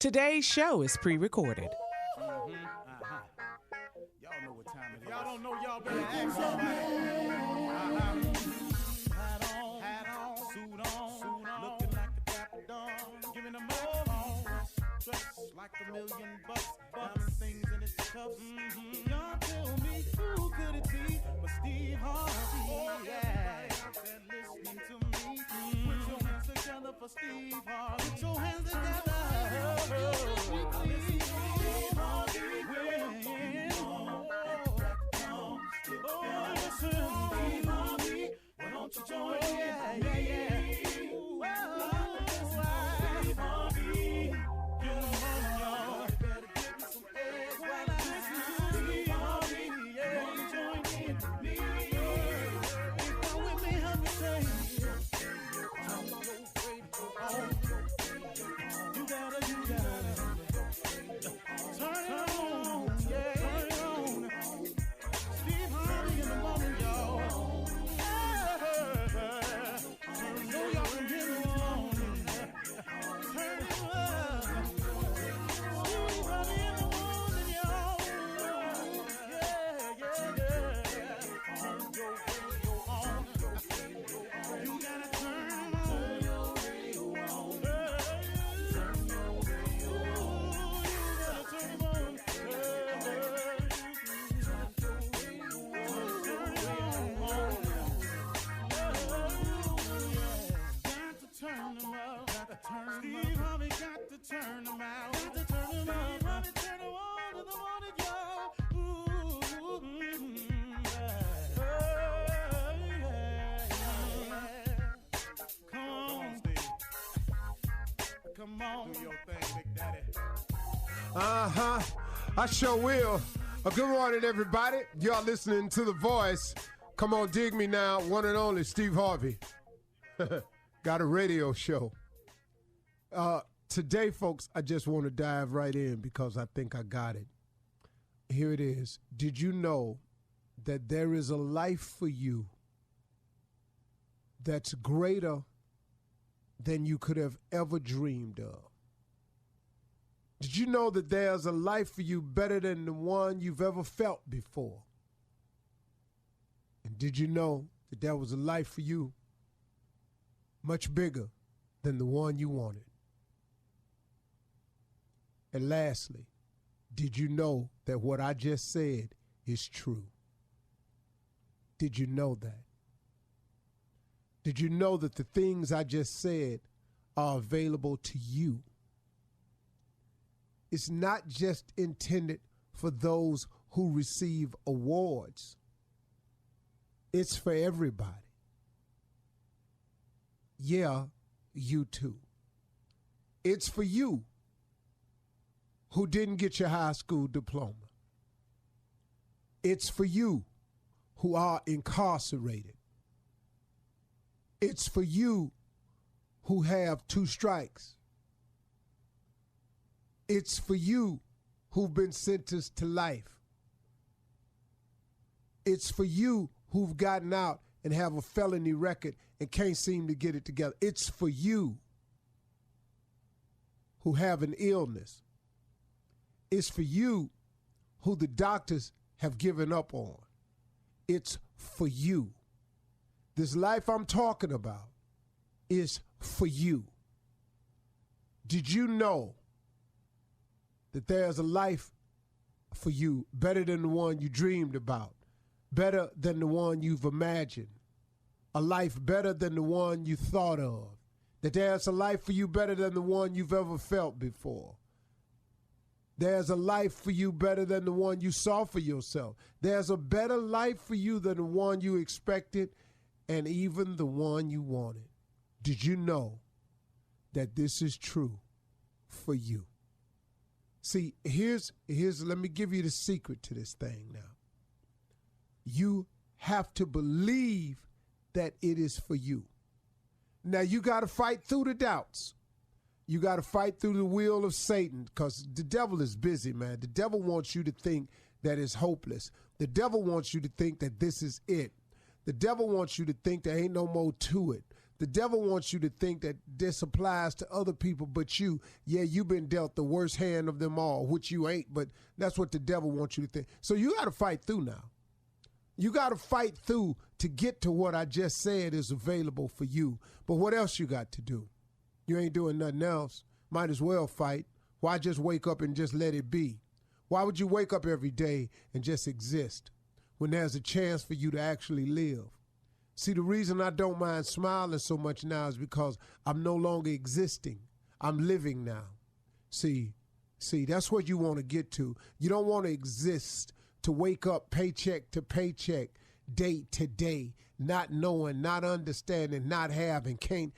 Today's show is pre-recorded. Y'all know what time it is. Y'all don't know, y'all better ask somebody. Hat on, suit on, looking like a dapper dog, giving them all dressed like $1,000,000, diamond things in its cups. Y'all tell me who could it be but Steve Harvey? Oh yeah, listening to me. Put your hands together for Steve Harvey. Put your hands together. Why don't you join in? Turn them out. Got to turn them out. Got to turn them on in the morning, y'all. Come on, Steve. Come on. Do your thing, Big Daddy. I sure will. Good morning, everybody. Y'all listening to The Voice. Come on, dig me now. One and only Steve Harvey. Got a radio show. Today, folks, I just want to dive right in because I think I got it. Here it is. Did you know that there is a life for you that's greater than you could have ever dreamed of? Did you know that there's a life for you better than the one you've ever felt before? And did you know that there was a life for you much bigger than the one you wanted? And lastly, did you know that what I just said is true? Did you know that? Did you know that the things I just said are available to you? It's not just intended for those who receive awards. It's for everybody. Yeah, you too. It's for you who didn't get your high school diploma. It's for you who are incarcerated. It's for you who have 2 strikes. It's for you who've been sentenced to life. It's for you who've gotten out and have a felony record and can't seem to get it together. It's for you who have an illness. It's for you who the doctors have given up on. It's for you. This life I'm talking about is for you. Did you know that there's a life for you better than the one you dreamed about, better than the one you've imagined, a life better than the one you thought of, that there's a life for you better than the one you've ever felt before? There's a life for you better than the one you saw for yourself. There's a better life for you than the one you expected and even the one you wanted. Did you know that this is true for you? See, here's let me give you the secret to this thing now. You have to believe that it is for you. Now, you got to fight through the doubts. You got to fight through the will of Satan because the devil is busy, man. The devil wants you to think that it's hopeless. The devil wants you to think that this is it. The devil wants you to think there ain't no more to it. The devil wants you to think that this applies to other people but you. Yeah, you've been dealt the worst hand of them all, which you ain't, but that's what the devil wants you to think. So you got to fight through now. You got to fight through to get to what I just said is available for you. But what else you got to do? You ain't doing nothing else. Might as well fight. Why just wake up and just let it be? Why would you wake up every day and just exist when there's a chance for you to actually live? See, the reason I don't mind smiling so much now is because I'm no longer existing. I'm living now. See, that's what you want to get to. You don't want to exist to wake up paycheck to paycheck, day to day, not knowing, not understanding, not having, can't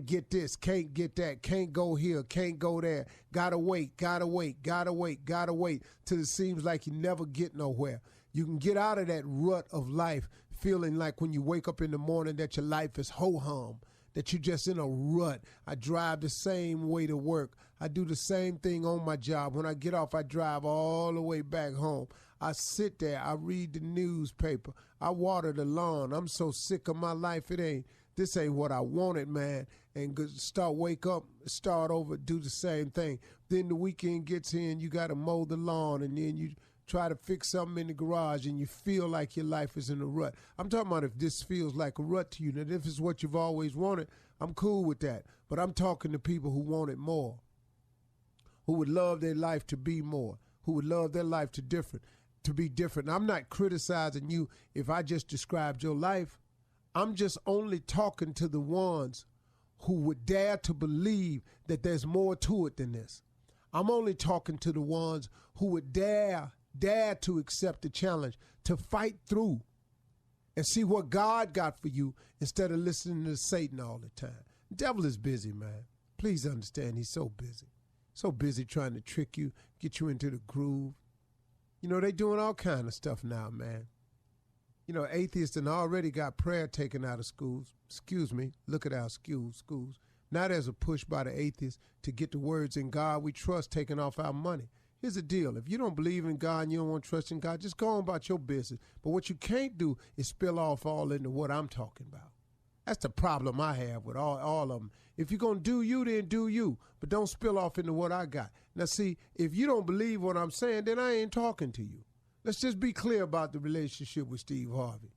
get this, can't get that, can't go here, can't go there. Gotta wait till it seems like you never get nowhere. You can get out of that rut of life feeling like when you wake up in the morning that your life is ho-hum, that you're just in a rut. I drive the same way to work. I do the same thing on my job. When I get off, I drive all the way back home. I sit there. I read the newspaper. I water the lawn. I'm so sick of my life. This ain't what I wanted, man. And wake up, start over, do the same thing. Then the weekend gets here and you got to mow the lawn, and then you try to fix something in the garage and you feel like your life is in a rut. I'm talking about if this feels like a rut to you. Now, if it's what you've always wanted, I'm cool with that. But I'm talking to people who want it more, who would love their life to be more, who would love their life to be different. And I'm not criticizing you if I just described your life. I'm just only talking to the ones who would dare to believe that there's more to it than this. I'm only talking to the ones who would dare to accept the challenge, to fight through and see what God got for you instead of listening to Satan all the time. The devil is busy, man. Please understand, he's so busy. So busy trying to trick you, get you into the groove. You know, they doing all kind of stuff now, man. You know, atheists and already got prayer taken out of schools. Excuse me, look at our schools. Now there's a push by the atheists to get the words "in God we trust" taken off our money. Here's the deal. If you don't believe in God and you don't want to trust in God, just go on about your business. But what you can't do is spill off all into what I'm talking about. That's the problem I have with all of them. If you're going to do you, then do you. But don't spill off into what I got. Now, see, if you don't believe what I'm saying, then I ain't talking to you. Let's just be clear about the relationship with Steve Harvey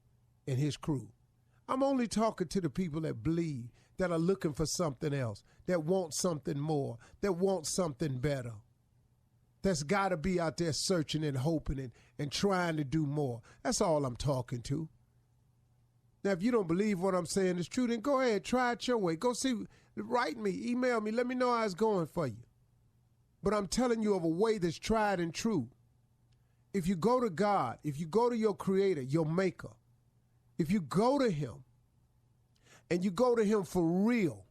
and his crew. I'm only talking to the people that believe, that are looking for something else, that want something more, that want something better. That's got to be out there searching and hoping and trying to do more. That's all I'm talking to. Now, if you don't believe what I'm saying is true, then go ahead, try it your way. Go see, write me, email me, let me know how it's going for you. But I'm telling you of a way that's tried and true. If you go to God, if you go to your creator, your maker, if you go to him and you go to him for real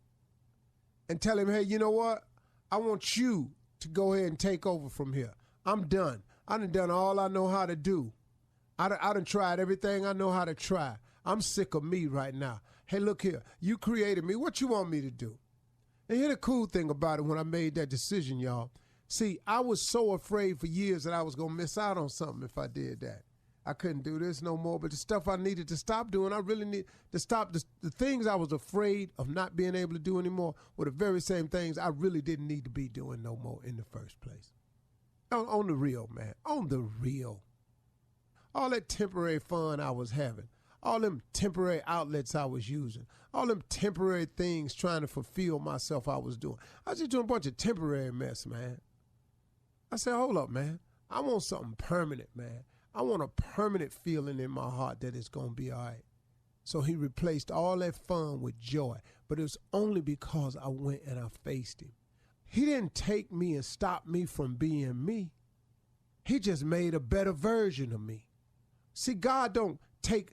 and tell him, hey, you know what? I want you to go ahead and take over from here. I'm done. I done all I know how to do. I done tried everything I know how to try. I'm sick of me right now. Hey, look here. You created me. What you want me to do? And here's the cool thing about it when I made that decision, y'all. See, I was so afraid for years that I was going to miss out on something if I did that. I couldn't do this no more. But the stuff I needed to stop doing, I really need to stop. The things I was afraid of not being able to do anymore were the very same things I really didn't need to be doing no more in the first place. On the real, man. On the real. All that temporary fun I was having. All them temporary outlets I was using. All them temporary things trying to fulfill myself I was doing. I was just doing a bunch of temporary mess, man. I said, hold up, man. I want something permanent, man. I want a permanent feeling in my heart that it's going to be all right. So he replaced all that fun with joy. But it was only because I went and I faced him. He didn't take me and stop me from being me. He just made a better version of me. See, God don't take,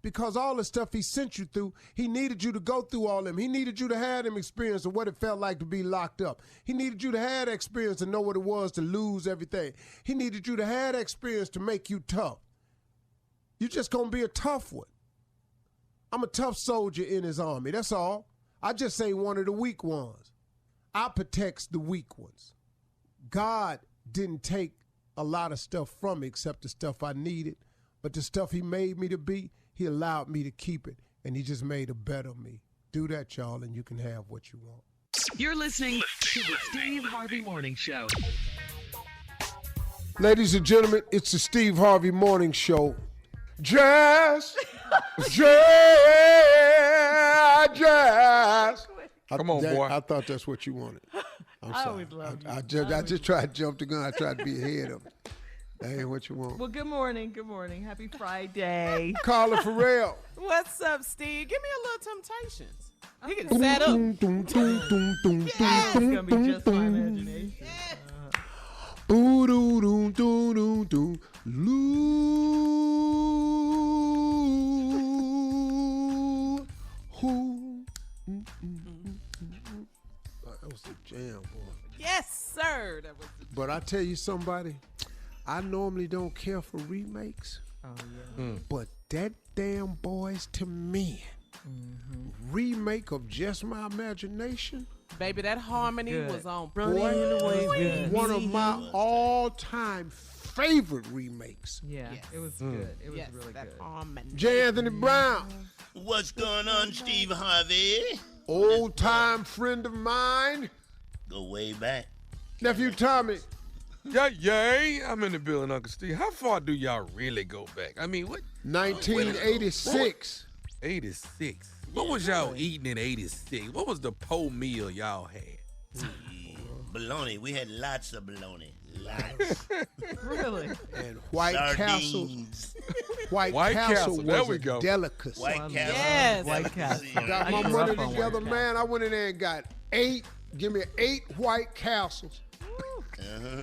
because all the stuff he sent you through, he needed you to go through all them. He needed you to have them experience of what it felt like to be locked up. He needed you to have that experience to know what it was to lose everything. He needed you to have that experience to make you tough. You're just going to be a tough one. I'm a tough soldier in his army, that's all. I just ain't one of the weak ones. I protect the weak ones. God didn't take a lot of stuff from me except the stuff I needed. But the stuff he made me to be, he allowed me to keep it. And he just made a better me. Do that, y'all, and you can have what you want. You're listening to the Steve Harvey Morning Show. Ladies and gentlemen, it's the Steve Harvey Morning Show. Jazz! Jazz! Come on, boy. I thought that's what you wanted. I'm sorry. I always loved you. I just tried to jump the gun. I tried to be ahead of it. That ain't what you want. Well, good morning. Good morning. Happy Friday. Carla Farrell. What's up, Steve? Give me a little Temptations. He can set up. It's going to be just my imagination. That was the jam, boy. Yes, sir. That was But I tell you somebody, I normally don't care for remakes. Oh, yeah. But that damn Boyz II Men remake of Just My Imagination, Baby, that harmony Good. was on boy, Good. one of my all-time favorite remakes. Yeah, Yes. it was good. It was yes, really that good. harmony. J. Anthony Brown, What's going on, Steve Harvey? old-time friend of mine. Go way back. Nephew Tommy, Yay. I'm in the building, Uncle Steve. How far do y'all really go back? I mean, what? 1986. 86. What was y'all eating in 86? What was the po meal y'all had? Bologna. We had lots of bologna. Lots. Really? And White Castle. Sardines. White White Castle Castle, there was we a go. delicacy. White Castle. Yes. White Castle. Got I my grew money up on together, White man. I went in there and got 8. Give me 8 White Castles.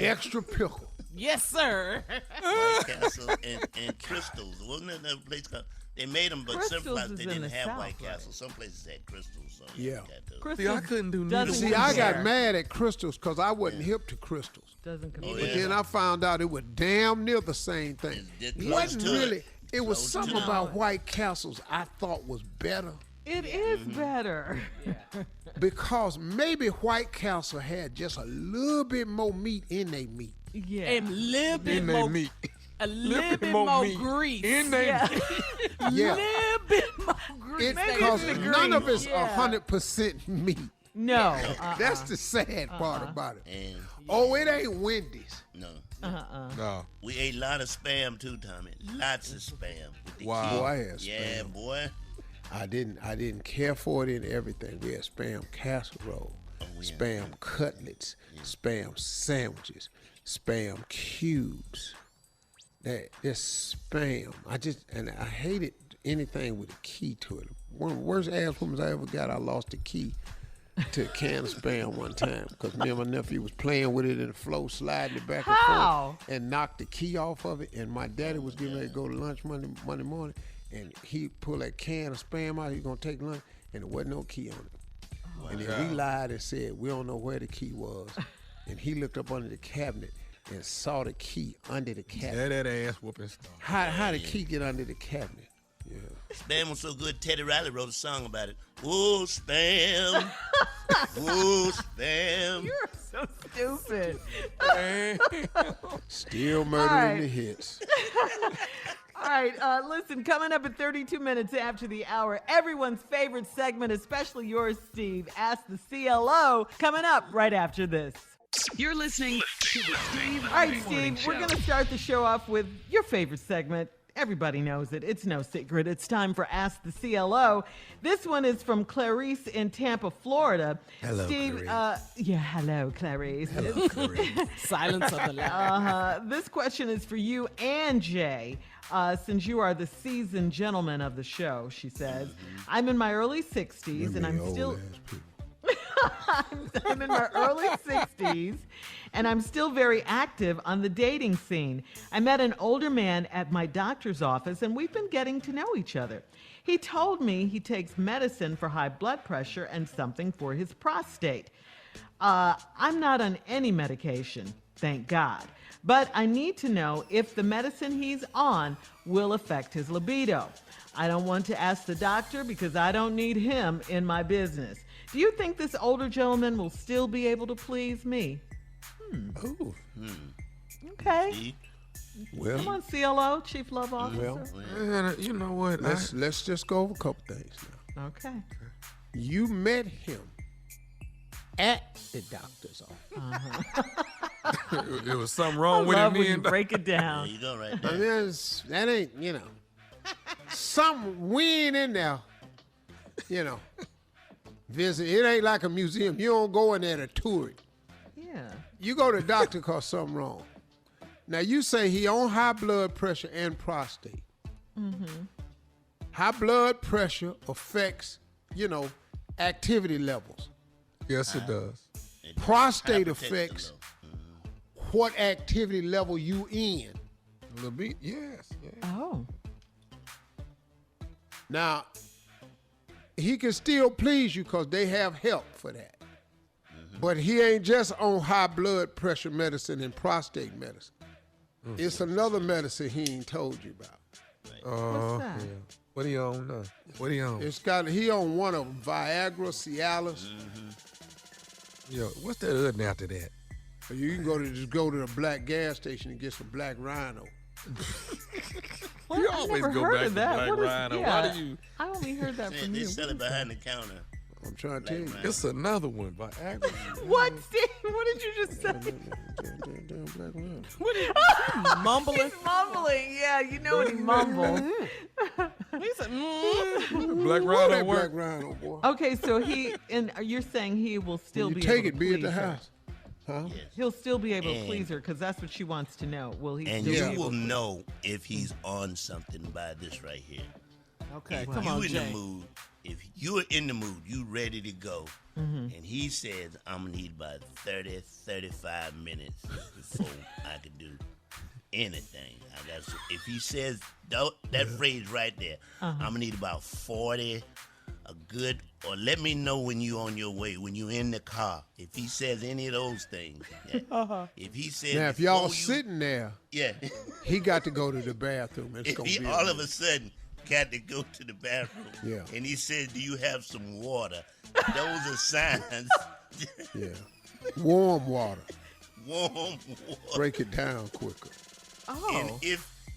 Extra pickle. Yes, sir. White Castle and Crystals. Wasn't there another place called? They made them, but some Crystals places is they in didn't the have South, White right? Castle. Some places had Crystals. So Yeah. got those. Crystals See, I couldn't do doesn't neither. See, I got compare. mad at Crystals because I wasn't hip to Crystals. Doesn't Oh, compare. But yeah. then I found out it was damn near the same thing. It's It close wasn't to really. it. It was Close something to it. about White Castles I thought was better It is better. because maybe White Castle had just a little bit more meat in their meat. Yeah. And a little bit In they more, meat. a little bit more meat. grease. In they Yeah. meat. Yeah, little bit more grease. it's Maybe because it's the none of grease. it's Yeah. 100% meat. No. That's the sad part about it. And Oh, it ain't Wendy's. no. No. We ate a lot of spam too, Tommy. Lots of spam. With the Wow. kids. Boy, I had Yeah, spam. boy. I didn't care for it in everything. We had spam casserole, Oh, yeah. spam cutlets, spam sandwiches, spam cubes. This spam. I hated anything with a key to it. One of the worst ass women I ever got, I lost the key to a can of spam one time because me and my nephew was playing with it in the floor, sliding it back and How? forth, and knocked the key off of it. And my daddy was getting ready to go to lunch Monday morning, and he pulled that can of spam out. He was gonna take lunch, and there wasn't no key on it. And then we lied and said we don't know where the key was. And he looked up under the cabinet and saw the key under the cabinet. There that ass whooping stuff. How the key get under the cabinet? Yeah. Spam was so good, Teddy Riley wrote a song about it. Ooh, spam. Ooh, spam. You're so stupid. Still murdering right. the hits. All right, listen, coming up at 32 minutes after the hour, everyone's favorite segment, especially yours, Steve, Ask the CLO, coming up right after this. You're listening to the Steve All Harvey right, Morning Steve, we're Show. going to start the show off with your favorite segment. Everybody knows it. It's no secret. It's time for Ask the CLO. This one is from Clarice in Tampa, Florida. Hello, Steve, Clarice. hello, Clarice. Silence of the loud. This question is for you and Jay. Since you are the seasoned gentleman of the show, she says, I'm in my early 60s and I'm still... I'm in my early 60s, and I'm still very active on the dating scene. I met an older man at my doctor's office, and we've been getting to know each other. He told me he takes medicine for high blood pressure and something for his prostate. I'm not on any medication, thank God. But I need to know if the medicine he's on will affect his libido. I don't want to ask the doctor because I don't need him in my business. Do you think this older gentleman will still be able to please me? Ooh. Okay. See? Come Well, on, CLO, Chief Love Officer. well, Man, you know what? let's just go over a couple things now. Okay. you met him at the doctor's office. It was something wrong with Love him when you then. break it There down. you go, right I there. mean, that ain't, something we ain't in there, visit. It ain't like a museum. You don't go in there to tour it. Yeah. You go to the doctor because something wrong. Now, you say he on high blood pressure and prostate. High blood pressure affects, activity levels. Yes, it does. Prostate Hypertension affects low. what activity level you in. A little bit, yes. Yeah. Oh. Now, he can still please you because they have help for that. But he ain't just on high blood pressure medicine and prostate medicine. It's another medicine he ain't told you about. What's that? Yeah. What he on now? What he on? He on one of them, Viagra, Cialis. Yo, what's that other name after that? Or you can go to the black gas station and get some black rhino. What? You I've always never go heard back of to that. Black What is- Rhino. yeah, Why do you? I only heard that from They you. sell What it is that? behind the counter. I'm trying to tell you. Black It's another one by Agri. What, Steve? What did you just say? Damn black rhino. Mumbling. He's mumbling. Yeah, you know when he mumbles. He said, Black That Rhino black work. rhino, boy. Okay, so you're saying he will still When you be take able it, to be at please the her. house. Huh? Yes. He'll still be able to And- please her because that's what she wants to know. Will he And still you be able will to? know if he's on something by this right here. okay, If come you on, in Jay. the mood, if you're in the mood, you ready to go, and he says, I'm gonna need about 30, 35 minutes before I can do anything. If he says that phrase right there, I'm gonna need about 40, or let me know when you on your way, when you in the car. If he says any of those things, if he says, Now, if y'all before you- sitting there, yeah, he got to go to the bathroom. It's if gonna he be all of a sudden got to go to the bathroom, Yeah. and he says, "Do you have some water?" Those are signs. yeah, warm water. Warm water. Break it down quicker. Oh.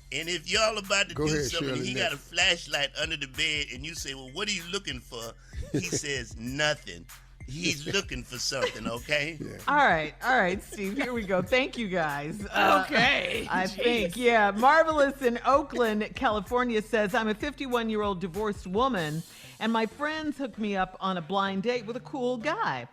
And if y'all about to Go do ahead, something, Shirley, he got a flashlight under the bed, and you say, "Well, what are you looking for?" He says, "Nothing." He's looking for something, okay? Yeah. All right, Steve. Here we go. Thank you, guys. Okay. I think, yeah. Marvelous in Oakland, California says, I'm a 51-year-old divorced woman, and my friends hooked me up on a blind date with a cool guy.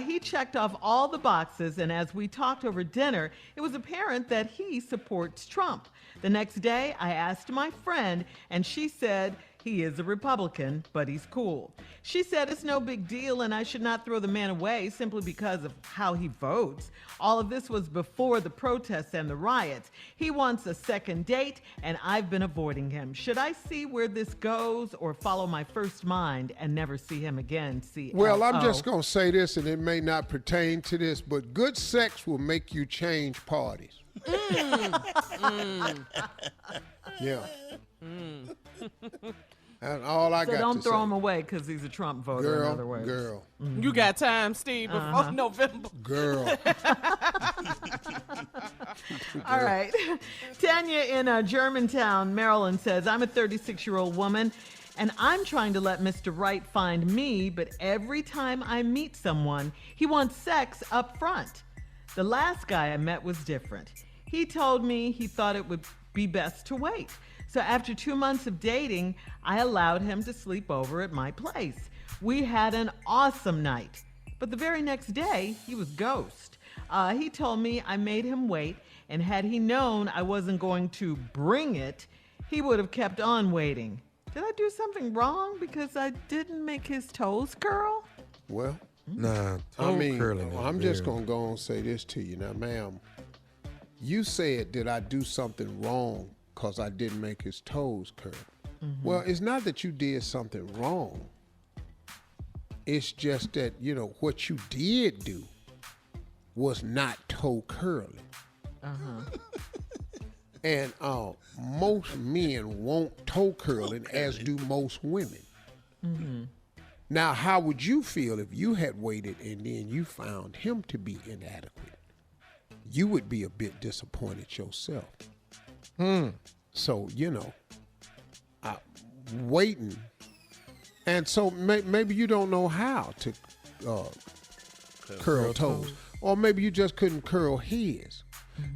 He checked off all the boxes, and as we talked over dinner, it was apparent that he supports Trump. The next day, I asked my friend, and she said he is a Republican, but he's cool. She said it's no big deal, and I should not throw the man away simply because of how he votes. All of this was before the protests and the riots. He wants a second date, and I've been avoiding him. Should I see where this goes or follow my first mind and never see him again? Well, I'm CLO. just going to say this, and it may not pertain to this, but good sex will make you change parties. Yeah. That's all I So got don't to throw say. him away because he's a Trump voter, in other words. Girl, You got time, Steve, before November. girl. All right. Tanya in Germantown, Maryland says, I'm a 36-year-old woman, and I'm trying to let Mr. Right find me, but every time I meet someone, he wants sex up front. The last guy I met was different. He told me he thought it would be best to wait. So after 2 months of dating, I allowed him to sleep over at my place. We had an awesome night. But the very next day, he was ghost. He told me I made him wait, and had he known I wasn't going to bring it, he would have kept on waiting. Did I do something wrong because I didn't make his toes curl? Well, Nah, I toe mean, curling. I'm just going to go and say this to you. Now, ma'am, you said, did I do something wrong because I didn't make his toes curl? Well, it's not that you did something wrong. It's just that, what you did do was not toe curling. And most men want toe curling, as do most women. Now, how would you feel if you had waited and then you found him to be inadequate? You would be a bit disappointed yourself. So, waiting And so maybe you don't know how to curl toes. Or maybe you just couldn't curl his.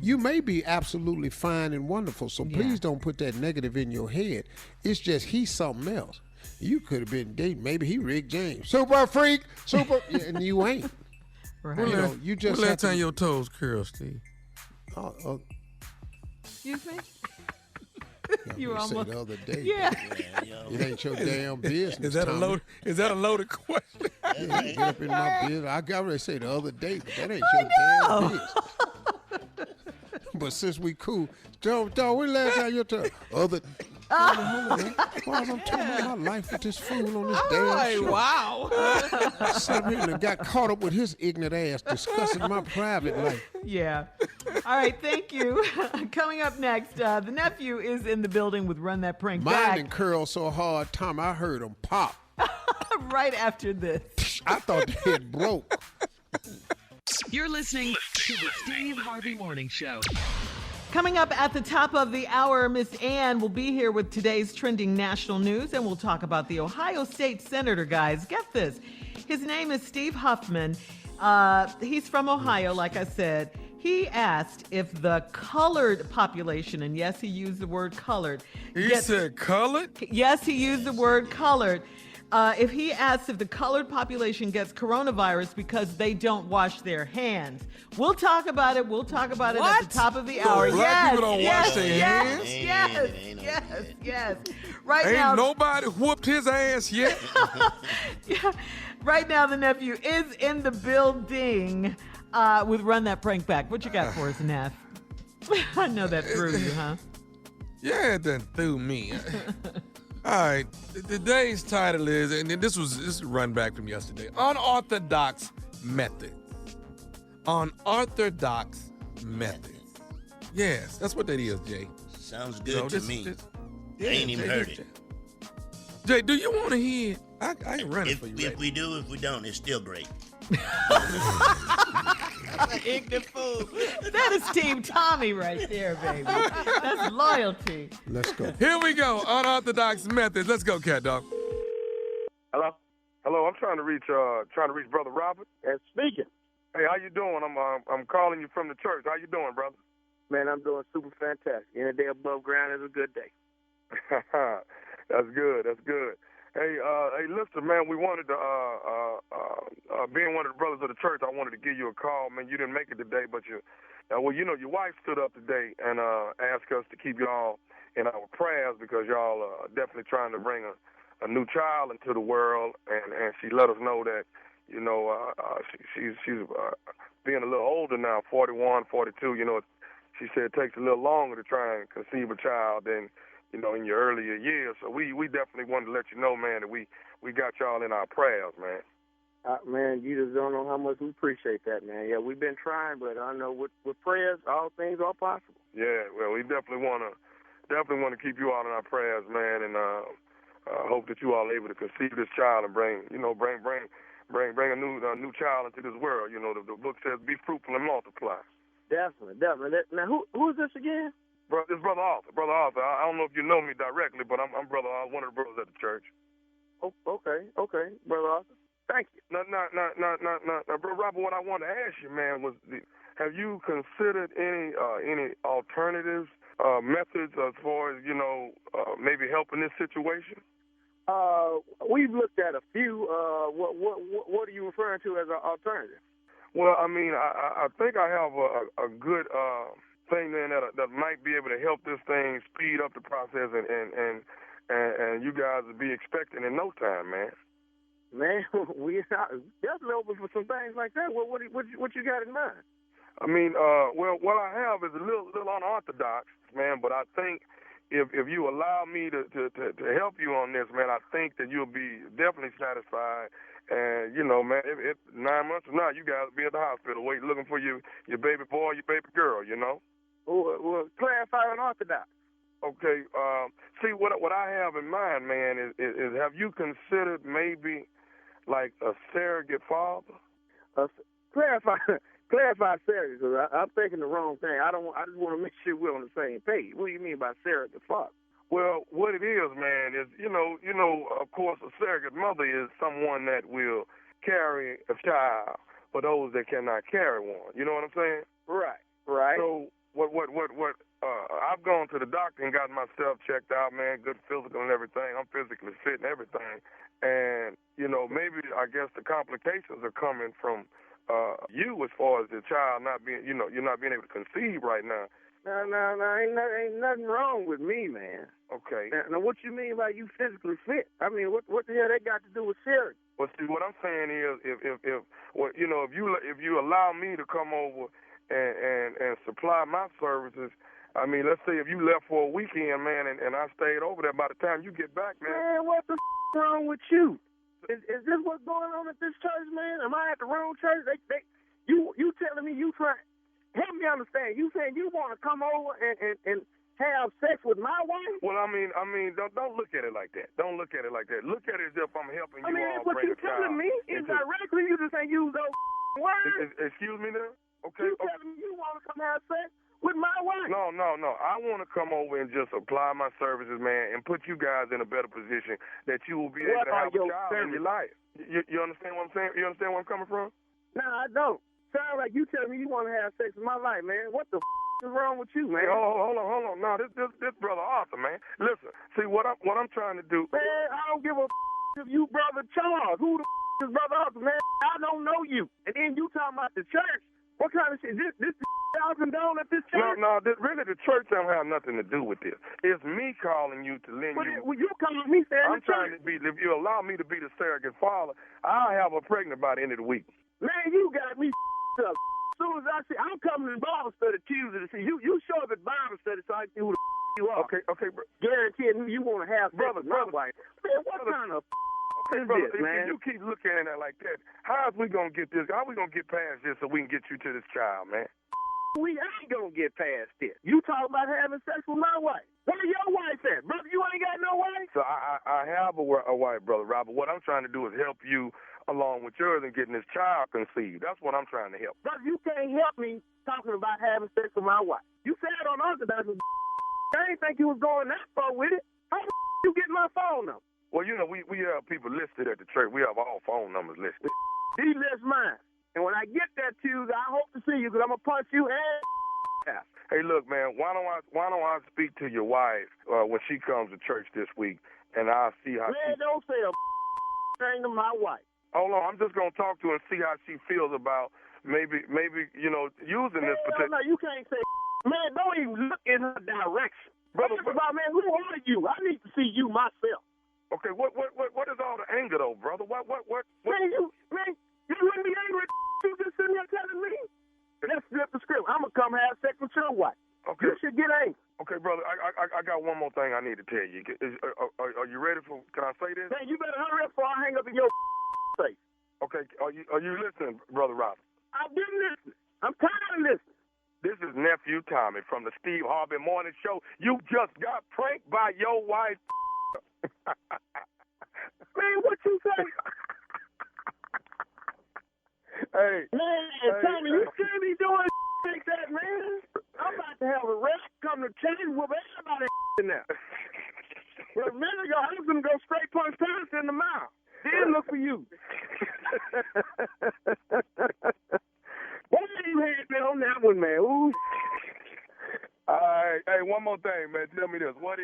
You may be absolutely fine and wonderful, so please don't put that negative in your head. It's just he's something else. You could have been dating. Maybe he Rick James. Super freak, and you ain't. Right. You just last time your toes curl, Steve? Excuse me? You almost the other day. Yeah. It ain't your damn business. Is that Tommy. a loaded question? Yeah, get up in my business. I got ready to say the other day, but that ain't your damn business. But since we cool, dog, when last time your turn? Other. While I'm talking about my life with this fool on this damn show. Wow. Sat here and got caught up with his ignorant ass discussing my private life. Yeah. All right, thank you. Coming up next, the nephew is in the building with Run That Prank Mine Back. didn't curl so hard, Tom, I heard him pop. Right after this. I thought the head broke. You're listening to the Steve Harvey Morning Show. Coming up at the top of the hour, Miss Ann will be here with today's trending national news, and we'll talk about the Ohio State Senator, guys. Get this. His name is Steve Huffman. He's from Ohio, like I said. He asked if the colored population, and yes, he used the word colored. He said colored? Yes, he used the word colored. If he asks if the colored population gets coronavirus because they don't wash their hands. We'll talk about it. We'll talk about it at the top of the hour. Black people don't wash their hands? Yes. Right Ain't now, nobody whooped his ass yet. yeah, right now the nephew is in the building with Run That Prank Back. What you got for us, Neff? I know that threw you, huh? Yeah, that threw me. All right, today's title is, and this is a run back from yesterday, Unorthodox Methods. Unorthodox Methods. Yes, that's what that is, Jay. Sounds good to me. I ain't even Jay, heard it. Jay, do you want to hear it? I ain't running for you. If we do, if we don't, it's still great. Ignorant fool. That is Team Tommy right there, baby. That's loyalty. Let's go. Here we go, Unorthodox Methods. Let's go, Cat Dog. Hello, I'm trying to reach Brother Robert. And speaking. Hey, how you doing? I'm calling you from the church. How you doing, brother? Man, I'm doing super fantastic. Any day above ground is a good day. That's good. Hey, listen, man, we wanted to, being one of the brothers of the church, I wanted to give you a call. Man, you didn't make it today, but your wife stood up today and asked us to keep y'all in our prayers because y'all are definitely trying to bring a new child into the world, and she let us know that, she's being a little older now, 41, 42, she said it takes a little longer to try and conceive a child than, in your earlier years. So we definitely wanted to let you know, man, that we got y'all in our prayers, man. Man, you just don't know how much we appreciate that, man. Yeah, we've been trying, but I know with prayers, all things are possible. Yeah, well, we definitely want to keep you all in our prayers, man, and hope that you all are able to conceive this child and bring a new child into this world. The book says, "Be fruitful and multiply." Definitely. Now, who is this again? This Brother Arthur. Brother Arthur. I don't know if you know me directly, but I'm Brother Arthur, one of the brothers at the church. Oh, okay, Brother Arthur. Thank you. Now, Brother Robert, what I wanted to ask you, man, was have you considered any alternatives, methods as far as, maybe helping this situation? We've looked at a few. What are you referring to as an alternative? Well, I mean, I think I have a good thing then that might be able to help this thing speed up the process, and you guys will be expecting in no time, man. Man, we are definitely open for some things like that. What you got in mind? I mean, well, what I have is a little unorthodox, man. But I think if you allow me to help you on this, man, I think that you'll be definitely satisfied. And man, if 9 months from now, you guys will be at the hospital waiting, looking for your baby boy, your baby girl. Well, clarify unorthodox. Okay. See, what I have in mind, man, is have you considered maybe like a surrogate father? Clarify surrogate, because I'm thinking the wrong thing. I just want to make sure we're on the same page. What do you mean by surrogate father? Well, what it is, man, is, of course, a surrogate mother is someone that will carry a child for those that cannot carry one. You know what I'm saying? Right. So I've gone to the doctor and gotten myself checked out, man, good physical and everything. I'm physically fit and everything. And, maybe I guess the complications are coming from you as far as the child not being, you're not being able to conceive right now. No, ain't nothing wrong with me, man. Okay. Now, what you mean by you physically fit? I mean, what the hell that got to do with surrogate? Well, see, what I'm saying is, if you allow me to come over and supply my services, I mean, let's say if you left for a weekend, man, and I stayed over there, by the time you get back, man. Man, what the wrong with you? Is this what's going on at this church, man? Am I at the wrong church? You telling me you trying? Help me understand. You saying you want to come over and have sex with my wife? Well, I mean, don't look at it like that. Don't look at it like that. Look at it as if I'm helping you. I mean, all that's what bring you a child telling me. Indirectly, you just ain't use those words. Excuse me now? Okay. You telling me you want to come have sex with my wife? No. I want to come over and just apply my services, man, and put you guys in a better position that you will be able to have a child in your life. You understand what I'm saying? You understand where I'm coming from? No, I don't. Sound like you telling me you want to have sex with my life, man. What the is wrong with you, man? Hey, hold on. No, this brother Arthur, man. Listen, see what I'm trying to do. Man, I don't give a if you brother Charles. Who the is brother Arthur, man? I don't know you. And then you talking about the church. What kind of shit? This y'all condone at this church? No, really the church don't have nothing to do with this. It's me calling you to lend you. Well, you calling me saying I'm trying to be, if you allow me to be the surrogate father, I'll have her pregnant by the end of the week. Man, you got me up. As soon as I see, I'm coming to Bible study Tuesday to see you. You show up at Bible study so I can see who the you are. Okay, bro. Guaranteeing you want to have brother. Wife. Man, what kind of is brother, this, man? If you keep looking at it like that, how are we gonna get this? How are we gonna get past this so we can get you to this child, man? We ain't gonna get past this. You talk about having sex with my wife. Where your wife at, brother? You ain't got no wife. So I have a wife, brother Robert. What I'm trying to do is help you along with yours and getting this child conceived. That's what I'm trying to help. Brother, you can't help me talking about having sex with my wife. You said on Unorthodox. I didn't think you was going that far with it. How the you get my phone number? Well, we have people listed at the church. We have all phone numbers listed. He lists mine. And when I get that Tuesday, I hope to see you because I'm going to punch you and Hey, look, man, why don't I speak to your wife when she comes to church this week, and I'll see how don't say a thing to my wife. Hold on, I'm just going to talk to her and see how she feels about maybe using this particular... No, you can't say man, don't even look in her direction. Brother, man, who are you? I need to see you myself. Okay, what is all the anger though, brother? What? Man, you wouldn't be angry at you just sitting there telling me. Let's flip the script. I'm gonna come have sex with your wife. Okay. You should get angry. Okay, brother. I got one more thing I need to tell you. Are you ready for? Can I say this? Man, you better hurry up before I hang up in your face. Okay. Are you listening, brother Robert? I've been listening. I'm tired of listening. This is nephew Tommy from the Steve Harvey Morning Show. You just got pranked by your wife. Man, what you say? Hey, Tommy, you can't be doing like that, man. I'm about to have a rest come to change with everybody in there. Well, a minute ago, I was going to go straight punch Thomas in the mouth. Then look for you. What you had been on that one, man? Ooh. All right. Hey, one more thing, man. Tell me this. What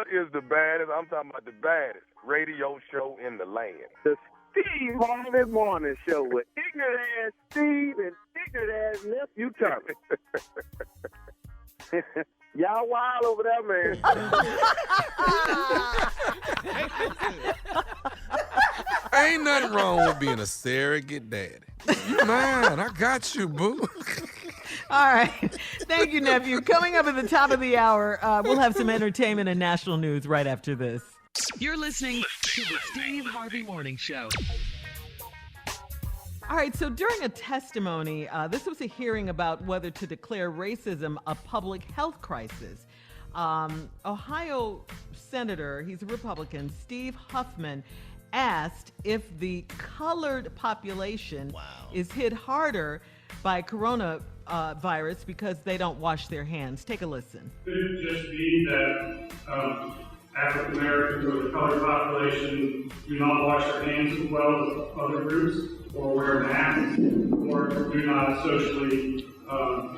is the baddest, I'm talking about the baddest radio show in the land? The Steve Harvey Morning Show with ignorant-ass Steve and ignorant-ass nephew Tommy. Y'all wild over there, man. Ain't nothing wrong with being a surrogate daddy. You mind? I got you, boo. All right. Thank you, nephew. Coming up at the top of the hour, we'll have some entertainment and national news right after this. You're listening to the Steve Harvey Morning Show. All right, so during a testimony, this was a hearing about whether to declare racism a public health crisis. Ohio Senator, he's a Republican, Steve Huffman, asked if the colored population is hit harder by corona virus because they don't wash their hands. Take a listen. Could it just be that African Americans or the colored population do not wash their hands as well as other groups, or wear masks, or do not socially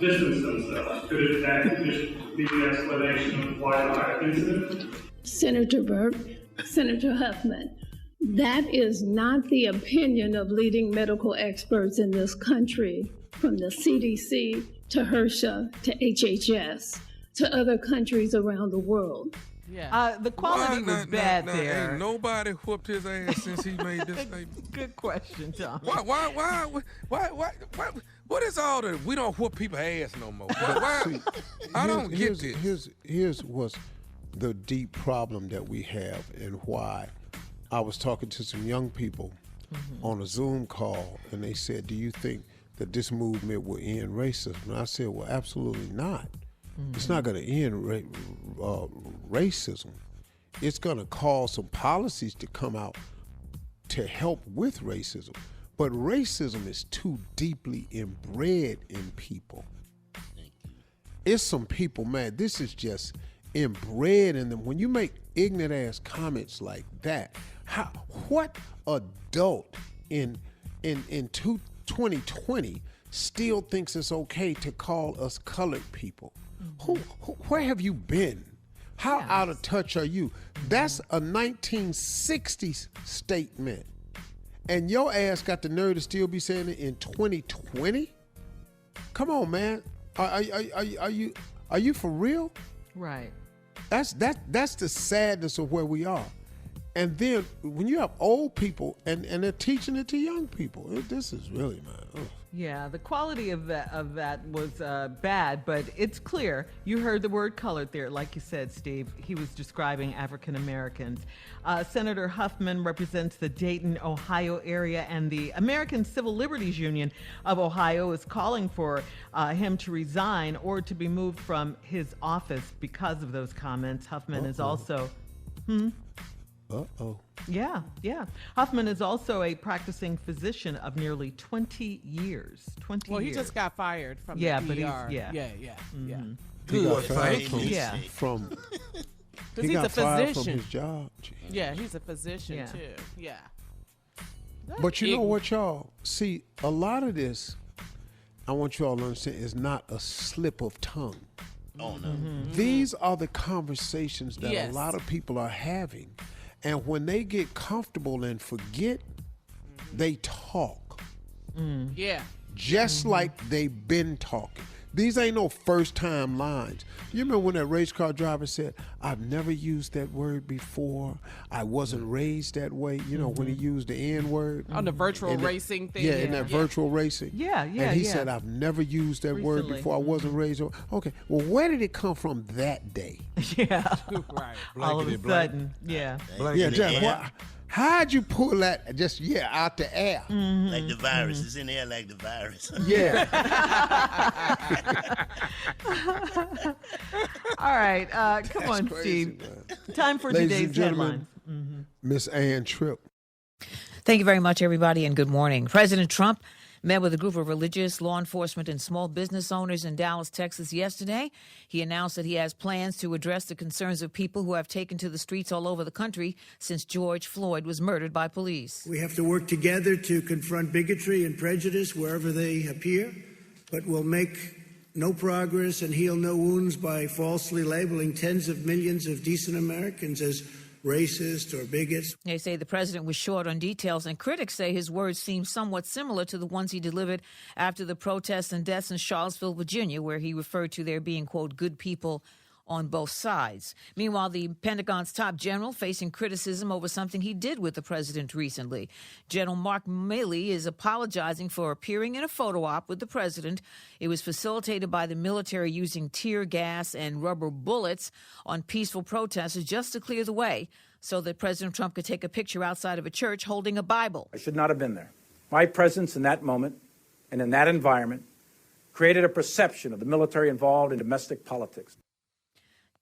distance themselves? Could that just be the explanation of why the high incident? Senator Burke, Senator Huffman, that is not the opinion of leading medical experts in this country, from the CDC to HRSA to HHS to other countries around the world. Yeah. The quality was bad there. Ain't nobody whooped his ass since he made this statement. Good question, Tom. Why? What is all the we don't whoop people's ass no more? Why? See, I don't get this. Here's what's the deep problem that we have, and why. I was talking to some young people on a Zoom call, and they said, "Do you think that this movement will end racism?" And I said, "Well, absolutely not. It's not going to end racism. It's going to cause some policies to come out to help with racism. But racism is too deeply inbred in people. It's some people, man, this is just inbred in them. When you make ignorant ass comments like that, what adult in 2020 still thinks it's okay to call us colored people? Where have you been? How out of touch are you? That's a 1960s statement. And your ass got the nerve to still be saying it in 2020? Come on, man. Are you for real? Right. That's the sadness of where we are. And then when you have old people and they're teaching it to young people, this is really, man. Ugh. Yeah, the quality of that was bad, but it's clear. You heard the word colored there, like you said, Steve. He was describing African Americans. Senator Huffman represents the Dayton, Ohio area, and the American Civil Liberties Union of Ohio is calling for him to resign or to be moved from his office because of those comments. Huffman is also... Yeah. Huffman is also a practicing physician of nearly 20 years. 20 Well, years. he just got fired from Yeah, the but he's- ER. yeah. Yeah. He got fired Yeah. from Because he he's got a fired physician. from his job. Yeah, he's a physician Yeah. too. Yeah. But you know what, y'all? See, a lot of this, I want you all to understand, is not a slip of tongue. Oh, no. These are the conversations that Yes. a lot of people are having. And when they get comfortable and forget, they talk. Yeah. Just like they've been talking. These ain't no first-time lines. You remember when that race car driver said, "I've never used that word before. I wasn't raised that way." You know, when he used the N-word. On the virtual In the- racing thing. Yeah, in that virtual racing. Yeah. And he said, "I've never used that word Recently. before. I wasn't raised." Okay, well, where did it come from that day? Yeah. Right. All of a sudden. Yeah. Yeah, Jeff, how'd you pull that just, out the air? Like the virus. It's in there like the virus. Yeah. All right. Come on, crazy, Steve. man. Time for Ladies today's and gentlemen, headlines. Miss Ann Tripp. Thank you very much, everybody, and good morning. President Trump met with a group of religious, law enforcement, and small business owners in Dallas, Texas yesterday. He announced that he has plans to address the concerns of people who have taken to the streets all over the country since George Floyd was murdered by police. We have to work together to confront bigotry and prejudice wherever they appear, but we'll make no progress and heal no wounds by falsely labeling tens of millions of decent Americans as racist or bigots. They say the president was short on details, and critics say his words seem somewhat similar to the ones he delivered after the protests and deaths in Charlottesville, Virginia, where he referred to there being, quote, good people on both sides. Meanwhile, the Pentagon's top general facing criticism over something he did with the president recently. General Mark Milley is apologizing for appearing in a photo op with the president. It was facilitated by the military using tear gas and rubber bullets on peaceful protesters just to clear the way so that President Trump could take a picture outside of a church holding a Bible. I should not have been there. My presence in that moment and in that environment created a perception of the military involved in domestic politics.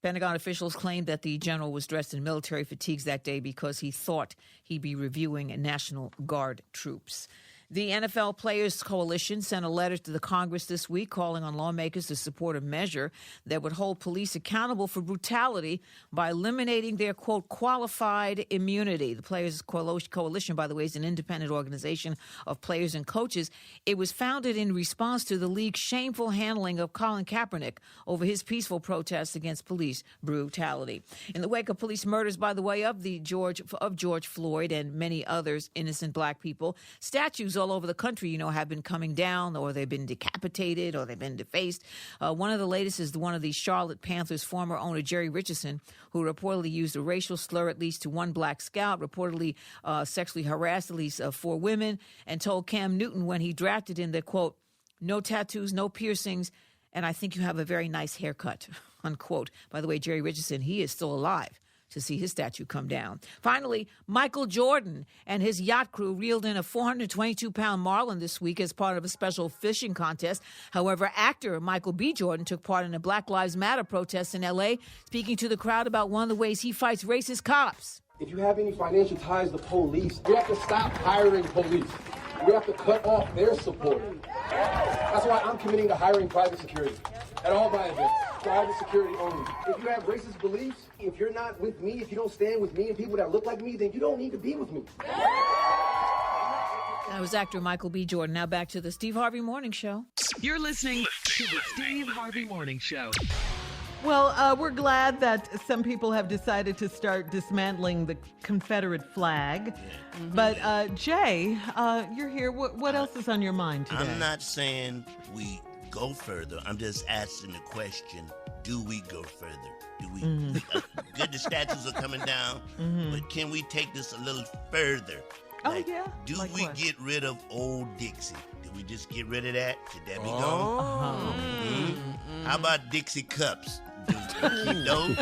Pentagon officials claimed that the general was dressed in military fatigues that day because he thought he'd be reviewing National Guard troops. The NFL Players Coalition sent a letter to the Congress this week calling on lawmakers to support a measure that would hold police accountable for brutality by eliminating their, quote, qualified immunity. The Players Coalition, by the way, is an independent organization of players and coaches. It was founded in response to the league's shameful handling of Colin Kaepernick over his peaceful protests against police brutality. In the wake of police murders, by the way, of George Floyd and many others, innocent black people, statues all over the country, have been coming down, or they've been decapitated, or they've been defaced. One of the latest is one of the Charlotte Panthers' former owner, Jerry Richardson, who reportedly used a racial slur at least to one black scout, reportedly sexually harassed at least 4 women, and told Cam Newton when he drafted in the, quote, no tattoos, no piercings, and I think you have a very nice haircut, unquote. By the way, Jerry Richardson, he is still alive to see his statue come down. Finally, Michael Jordan and his yacht crew reeled in a 422-pound marlin this week as part of a special fishing contest. However, actor Michael B. Jordan took part in a Black Lives Matter protest in L.A., speaking to the crowd about one of the ways he fights racist cops. If you have any financial ties to police, we have to stop hiring police. We have to cut off their support. That's why I'm committing to hiring private security at all my events. Private security only. If you have racist beliefs, if you're not with me, if you don't stand with me and people that look like me, then you don't need to be with me. That was actor Michael B. Jordan. Now back to the Steve Harvey Morning Show. You're listening to the Steve Harvey Morning Show. Well, we're glad that some people have decided to start dismantling the Confederate flag. But, Jay, you're here. What else is on your mind today? I'm not saying we go further. I'm just asking the question, do we go further? Do we? Good, the statues are coming down, but can we take this a little further? Do we get rid of old Dixie? Do we just get rid of that? Should that be gone? How about Dixie cups? Do we keep those?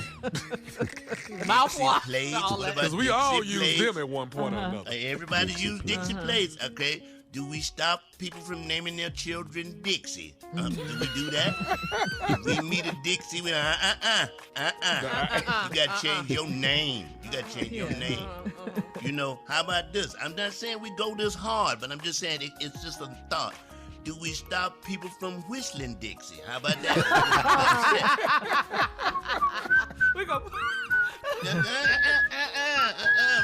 Mouthwash. Plates? What about Because we Dixie all used plates? them at one point or another. Everybody used Dixie plates, okay? Do we stop people from naming their children Dixie? Do we do that? If we meet a Dixie, we you gotta change your name. You gotta change your name. How about this? I'm not saying we go this hard, but I'm just saying it's just a thought. Do we stop people from whistling Dixie? How about that? We go.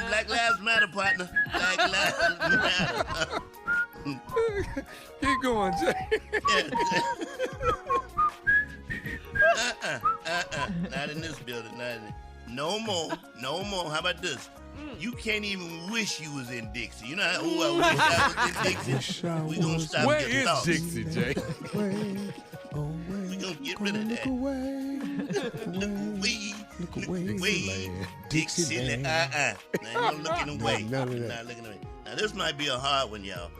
Black Lives Matter, partner. Black Lives Matter. Keep going, Jay. Not in this building. No more. How about this? You can't even wish you was in Dixie. You know how I wish I was in Dixie? We gonna stop Where your is thoughts. Dixie, Jay? We gonna get rid of that. Look away, Dixieland. Now you're looking away. Not looking away. Now this might be a hard one, y'all.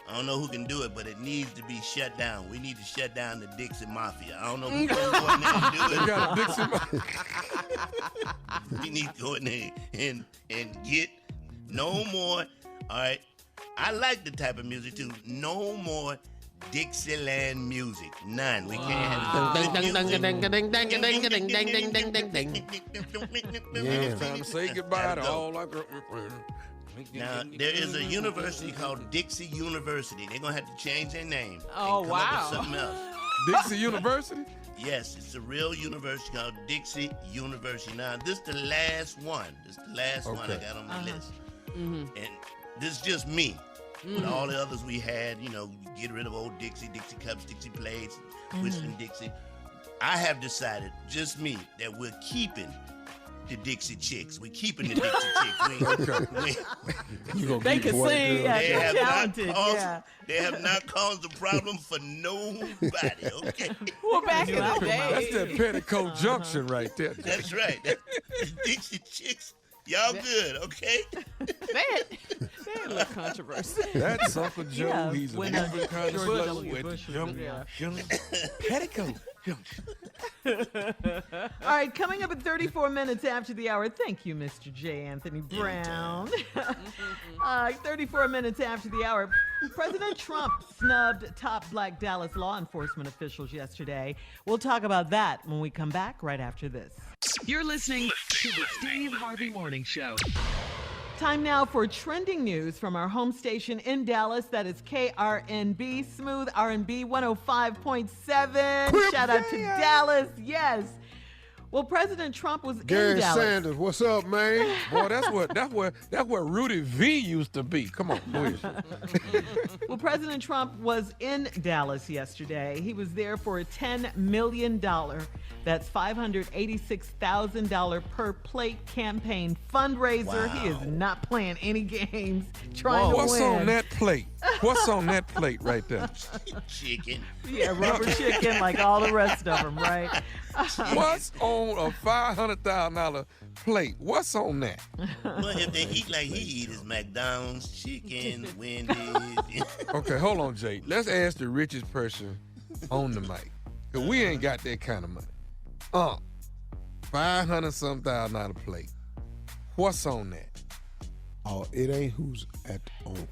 I don't know who can do it, but it needs to be shut down. We need to shut down the Dixie Mafia. I don't know who's going to go in there and do it. They got a Dixie Mafia. We need to go in there and get no more. All right. I like the type of music, too. No more Dixieland music. None. We can't have Yeah, it's time to say goodbye to all our... Now, there is a university called Dixie University. They're going to have to change their name. Oh, and come up wow. with something else. Dixie University? Yes, it's a real university called Dixie University. Now, this is the last one. This is the last one I got on my list. And this is just me. With all the others we had, get rid of old Dixie, Dixie cups, Dixie plates, whistling Dixie. I have decided, just me, that we're keeping the Dixie Chicks. We're keeping the Dixie Chicks. They can sing. Yeah, they're talented. They have not caused a problem for nobody, okay? Well, back in the day. That's that Petticoat Junction right there. That's right. The Dixie Chicks, y'all good, okay? They had a little controversy. That's Uncle Joe. He's a moving kind of George slow W. with Bush Petticoat Junction. All right, coming up at 34 minutes after the hour. Thank you, Mr. J. Anthony Brown. 34 minutes after the hour. President Trump snubbed top black Dallas law enforcement officials yesterday. We'll talk about that when we come back right after this. You're listening to the Steve Harvey Morning Show. Time now for trending news from our home station in Dallas. That is KRNB, Smooth R&B 105.7. Shout out to Dallas. Yes. Well, President Trump was Gary in Dallas. Sanders, what's up, man? Boy, that's where Rudy V used to be. Come on, please. Well, President Trump was in Dallas yesterday. He was there for a $10 million, that's $586,000 per plate campaign fundraiser. Wow. He is not playing any games trying to What's win. on that plate? What's on that plate right there? Chicken. Yeah, rubber chicken like all the rest of them, right? What's on a $500,000 plate? What's on that? Well, if they eat like he eat, it's McDonald's, chicken, Wendy's. Okay, hold on, Jay. Let's ask the richest person on the mic. Because we ain't got that kind of money. $500,000 plate. What's on that? Oh, it ain't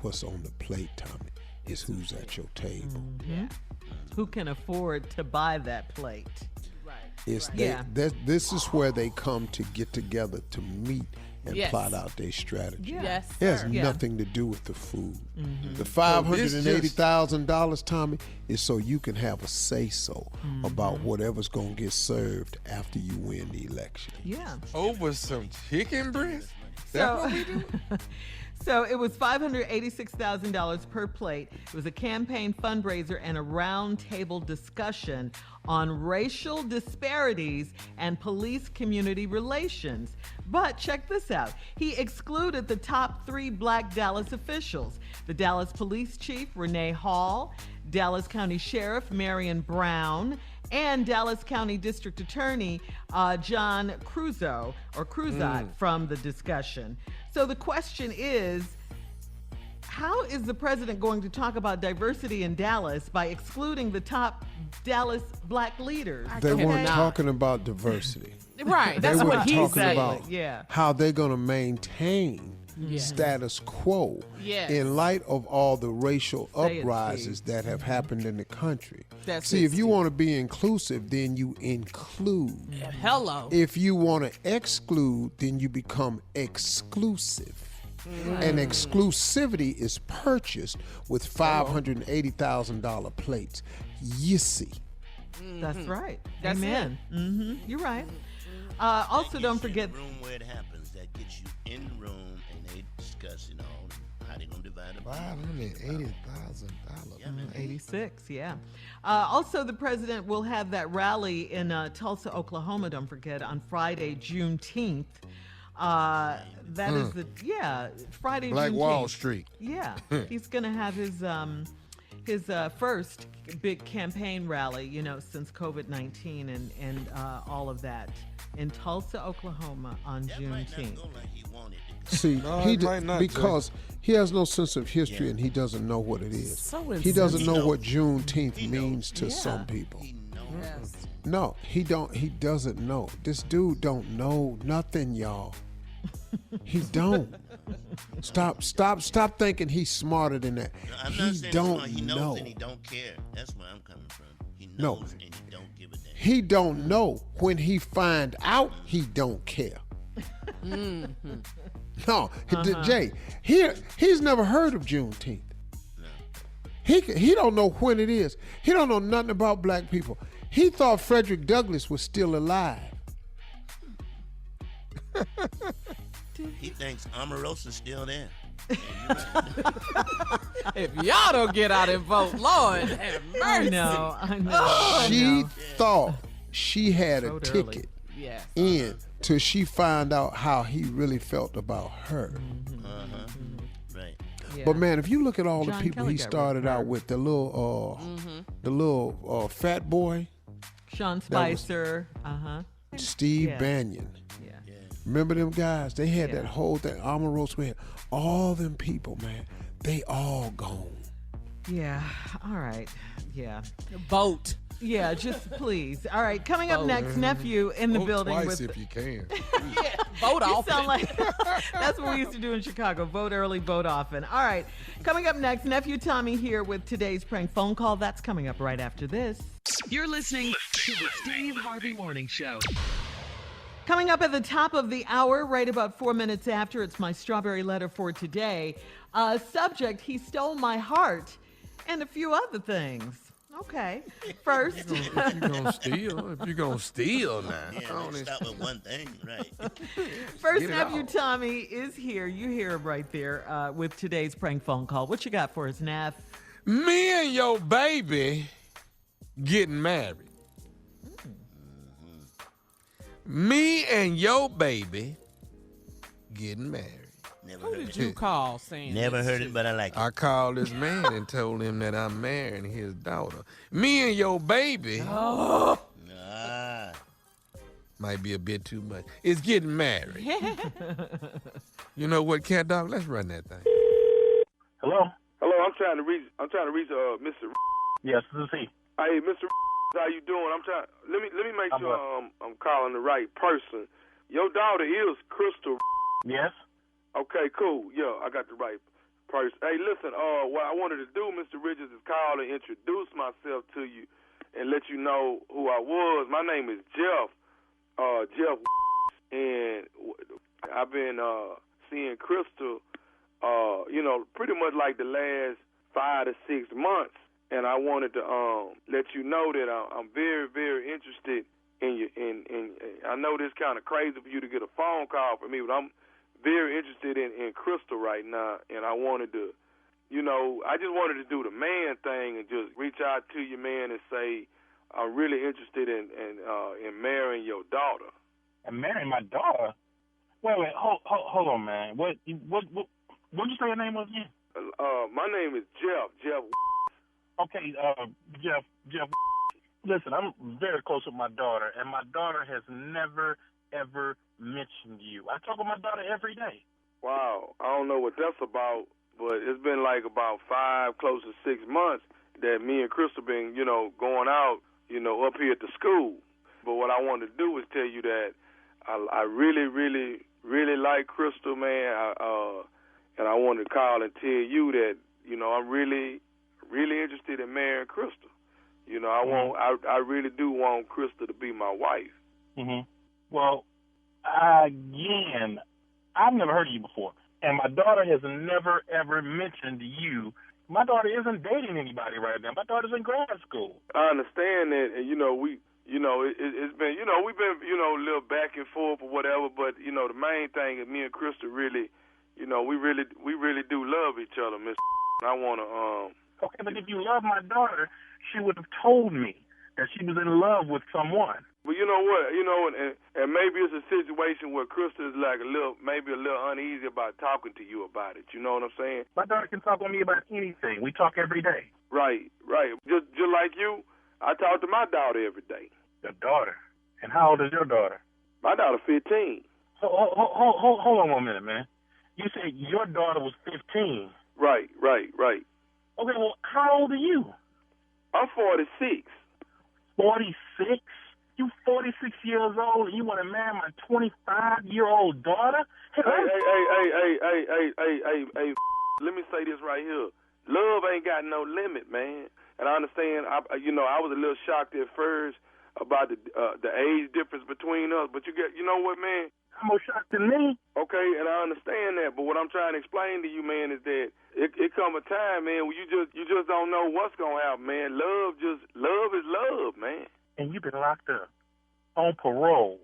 what's on the plate, Tommy. It's who's at your table. Mm-hmm. Who can afford to buy that plate? It's Yeah. This is where they come to get together to meet and Yes. plot out their strategy. Yeah. Yes, It has sir. nothing to do with the food. Mm-hmm. The $580,000, Tommy, is so you can have a say-so about whatever's going to get served after you win the election. Yeah. Over some chicken breast? So, That's what we do? so it was $586,000 per plate. It was a campaign fundraiser and a roundtable discussion on racial disparities and police community relations. But check this out. He excluded the top 3 black Dallas officials: the Dallas Police Chief, Renee Hall, Dallas County Sheriff, Marion Brown, and Dallas County District Attorney John Cruzot from the discussion. So the question is, how is the president going to talk about diversity in Dallas by excluding the top Dallas black leaders? They weren't talking about diversity. Right, that's they what were he talking said. about how they're going to maintain status quo in light of all the racial Say it, uprisings that have happened in the country. That's See, it, if you want to be inclusive, then you include. Hello. If you want to exclude, then you become exclusive. And exclusivity is purchased with $580,000 plates. You see. That's right. That's Amen. Mm-hmm. You're right. Also, don't forget. The room where it happens, that gets you in the room and they discuss, how they gonna divide it. $580,000. 86, yeah. Also, the president will have that rally in Tulsa, Oklahoma, don't forget, on Friday, Juneteenth. That is Friday, Black Juneteenth. Wall Street. Yeah, he's going to have his first big campaign rally, since COVID-19 and all of that in Tulsa, Oklahoma on Juneteenth. See, because he has no sense of history and he doesn't know what it is. So he doesn't know what Juneteenth means to some people. Yes. No, he doesn't know. This dude don't know nothing, y'all. He don't. Stop thinking he's smarter than that. I'm not saying he knows and he don't care. That's where I'm coming from. He knows and he don't give a damn. He don't know. When he find out, he don't care. No, Jay, he's never heard of Juneteenth. No. He don't know when it is. He don't know nothing about black people. He thought Frederick Douglass was still alive. He thinks Omarosa's still there. If y'all don't get out and vote, Lord have mercy. I know. She thought she had a ticket Yes. in till she found out how he really felt about her. Right. Yeah. But man, if you look at all John the people Kelly he got started rid of out her. with, the little fat boy, Sean Spicer, Steve Yeah. Banyan. Yeah. Remember them guys? They had that whole thing. Omarosa, we had all them people, man. They all gone. Yeah. All right. Yeah. Vote. Yeah, just please. All right, coming up next, nephew in the Vote building twice with if you can. Vote You often. sound like that's what we used to do in Chicago. Vote early, vote often. All right, coming up next, nephew Tommy here with today's prank phone call. That's coming up right after this. You're listening to the Steve Harvey Morning Show. Coming up at the top of the hour, right about 4 minutes after, it's my strawberry letter for today. Subject, he stole my heart, and a few other things. Okay. First. If you're going to steal now. Yeah, let's start with one thing, right? First nephew Tommy is here. You hear him right there with today's prank phone call. What you got for us, Neff? Me and your baby getting married. Me and your baby getting married. Never Who heard did it. you call saying Never this heard to? it, but I like it. I called this man and told him that I'm marrying his daughter. Me and your baby might be a bit too much. It's getting married. You know what, Cat Dog? Let's run that thing. Hello, I'm trying to reach Mr. Yes, this is he. Hey, Mr. How you doing? Let me make sure I'm calling the right person. Your daughter is Crystal. Yes. Okay, cool. Yeah, I got the right person. Hey, listen, what I wanted to do, Mr. Richards, is call and introduce myself to you and let you know who I was. My name is Jeff. Jeff, and I've been seeing Crystal, pretty much like the last 5 to 6 months. And I wanted to let you know that I'm very, very interested in you. And I know this kind of crazy for you to get a phone call from me, but I'm very interested in Crystal right now. And I wanted to, I just wanted to do the man thing and just reach out to you, man, and say I'm really interested in marrying your daughter. And marrying my daughter? Wait, hold on, man. What did you say your name was again? My name is Jeff. Okay, Jeff, listen, I'm very close with my daughter, and my daughter has never, ever mentioned you. I talk with my daughter every day. Wow, I don't know what that's about, but it's been like about 5, close to 6 months that me and Crystal been, going out, up here at the school. But what I wanted to do is tell you that I really, really, really like Crystal, man, and I wanted to call and tell you that, I'm really interested in marrying Crystal. I really do want Crystal to be my wife. Mm-hmm. Well, again, I've never heard of you before, and my daughter has never ever mentioned you. My daughter isn't dating anybody right now. My daughter's in grad school. I understand that, and it's been, we've been, a little back and forth or whatever. But the main thing is me and Crystal really, we really do love each other, Miss. I want to Okay, but if you love my daughter, she would have told me that she was in love with someone. But you know what? And maybe it's a situation where Crystal is like maybe a little uneasy about talking to you about it. You know what I'm saying? My daughter can talk with me about anything. We talk every day. Right. Just like you, I talk to my daughter every day. Your daughter? And how old is your daughter? My daughter 15. Hold on 1 minute, man. You said your daughter was 15. Right. Okay, well, how old are you? I'm 46. 46? You 46 years old and you want to marry my 25-year-old daughter? Hey, let me say this right here. Love ain't got no limit, man. And I understand, I was a little shocked at first about the age difference between us, but you know what, man? I'm more shocked than me. Okay, and I understand that, but what I'm trying to explain to you, man, is that it come a time, man, where you just don't know what's gonna happen, man. Love is love, man. And you've been locked up on parole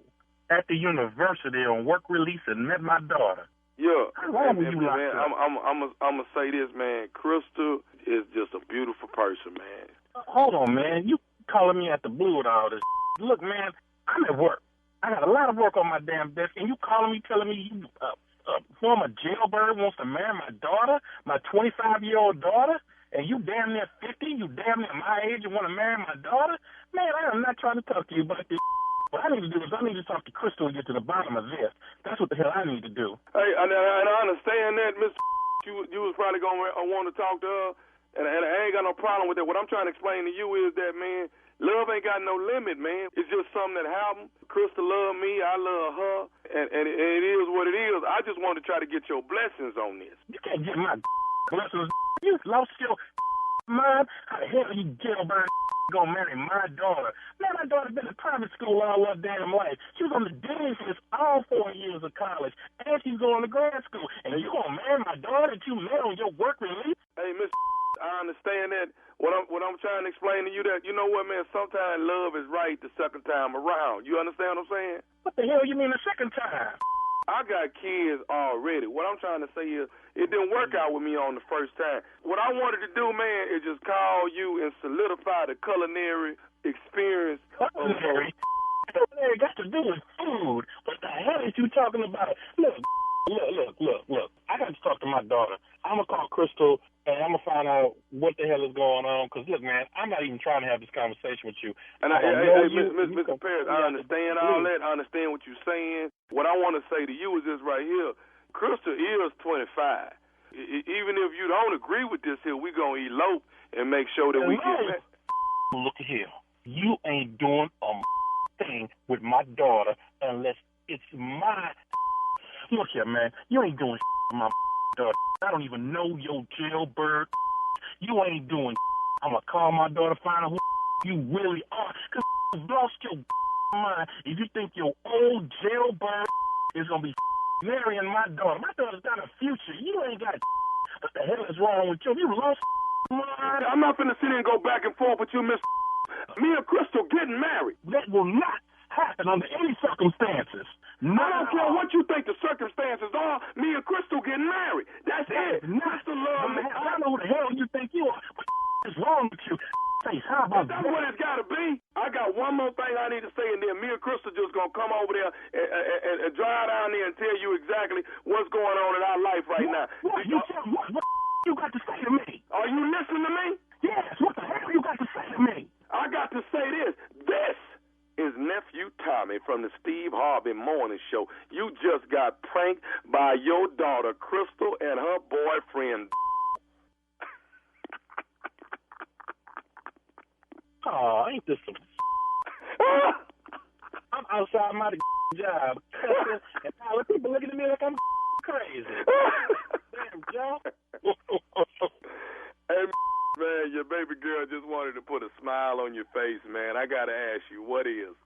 at the university on work release and met my daughter. Yeah. How long were you locked man, up? I'm gonna say this, man. Crystal is just a beautiful person, man. Hold on, man. You calling me at the blue with all this? Look, man, I'm at work. I got a lot of work on my damn desk, and you calling me, telling me you former jailbird wants to marry my daughter, my 25-year-old daughter, and you damn near 50, you damn near my age, and want to marry my daughter? Man, I am not trying to talk to you about this. What I need to do is I need to talk to Crystal and get to the bottom of this. That's what the hell I need to do. Hey, and I understand that, Mr. You was probably going to want to talk to her, and I ain't got no problem with that. What I'm trying to explain to you is that, man, love ain't got no limit, man. It's just something that happened. Crystal love me, I love her, and it is what it is. I just want to try to get your blessings on this. You can't get my blessings. You lost your mind. How the hell you jailbird gonna marry my daughter? Man, my daughter's been in private school all her damn life. She was on the dean's list all 4 years of college, and she's going to grad school. And you gonna marry my daughter that you met on your work release? Hey, Miss, I understand that. What I'm trying to explain to you that, you know what, man, sometimes love is right the second time around. You understand what I'm saying? What the hell you mean the second time? I got kids already. What I'm trying to say is it didn't work out with me on the first time. What I wanted to do, man, is just call you and solidify the culinary experience. Culinary? Culinary got to do with food. What the hell is you talking about? Look. I got to talk to my daughter. I'm going to call Crystal, and I'm going to find out what the hell is going on. Because, look, man, I'm not even trying to have this conversation with you. And Mr. Paris, I understand all that. I understand what you're saying. What I want to say to you is this right here. Crystal is 25. Even if you don't agree with this here, we're going to elope and make sure that we get back. Look here. You ain't doing a thing with my daughter unless it's my... Look here, man. You ain't doing with my daughter. I don't even know your jailbird. You ain't doing. I'm going to call my daughter, find out who you really are. Because you've lost your mind if you think your old jailbird is going to be marrying my daughter. My daughter's got a future. You ain't got. What the hell is wrong with you? You lost mind. I'm not going to sit here and go back and forth with you, Miss. Me and Crystal getting married. That will not happen under any circumstances. No. I don't care what you think the circumstances are. Me and Crystal getting married. That's it. Crystal love me. I don't know who the hell you think you are. What is wrong with you? Face, how about that's what it's got to be. I got one more thing I need to say, and then me and Crystal just going to come over there and drive down there and tell you exactly what's going on in our life right now. What you got to say to me? Are you listening to me? Yes. What the hell you got to say to me? I got to say this. This is Nephew Tommy from the Steve Harvey Morning Show. You just got pranked by your daughter, Crystal, and her boyfriend. Oh, ain't this some... I'm outside my job. And all the people looking at me like I'm crazy. Damn, Joe. Hey, man, your baby girl just wanted to put a smile on your face, man. I got to ask you, what is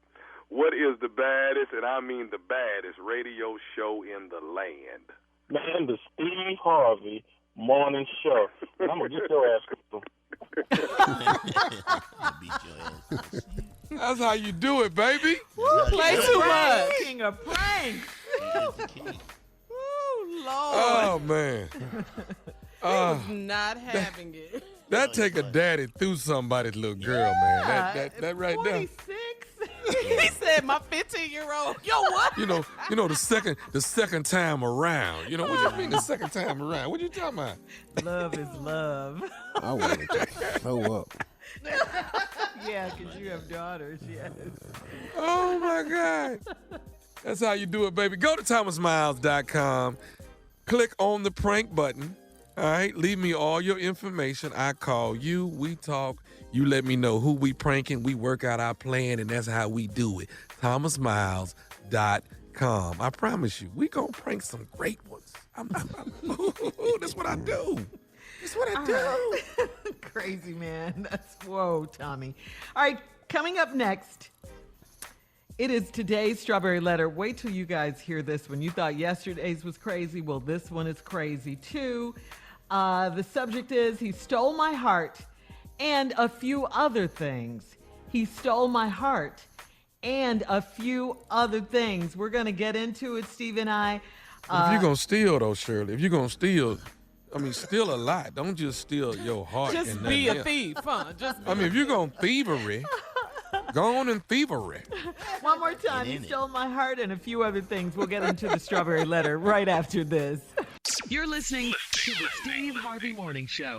the baddest, and I mean the baddest, radio show in the land? Man, the Steve Harvey Morning Show. And I'm going to get your ass, Crystal. That's how you do it, baby. Woo, play too much. King of pranks. Ooh, Lord. Oh, man. He was not having it. That take a daddy through somebody's little girl, man. That right 26. He said my 15-year-old. Yo, what? there. You know the second time around. You know what you mean the second time around? What you talking about? Love is love. I wanted to throw up. Yeah, because you have daughters, yes. Oh, my God. That's how you do it, baby. Go to thomasmiles.com. Click on the prank button. All right, leave me all your information. I call you, we talk, you let me know who we pranking, we work out our plan, and that's how we do it. thomasmiles.com. I promise you, we gonna prank some great ones. That's what I do. That's what I do. Crazy, man. Whoa, Tommy. All right, coming up next, it is today's Strawberry Letter. Wait till you guys hear this one. You thought yesterday's was crazy. Well, this one is crazy, too. The subject is, he stole my heart and a few other things. He stole my heart and a few other things. We're going to get into it, Steve and I. If you're going to steal, though, Shirley, if you're going to steal, steal a lot. Don't just steal your heart. Just be a thief, huh? If you're going to thievery, go on and thievery. One more time, he stole my heart and a few other things. We'll get into the Strawberry Letter right after this. You're listening to the Steve Harvey Morning Show.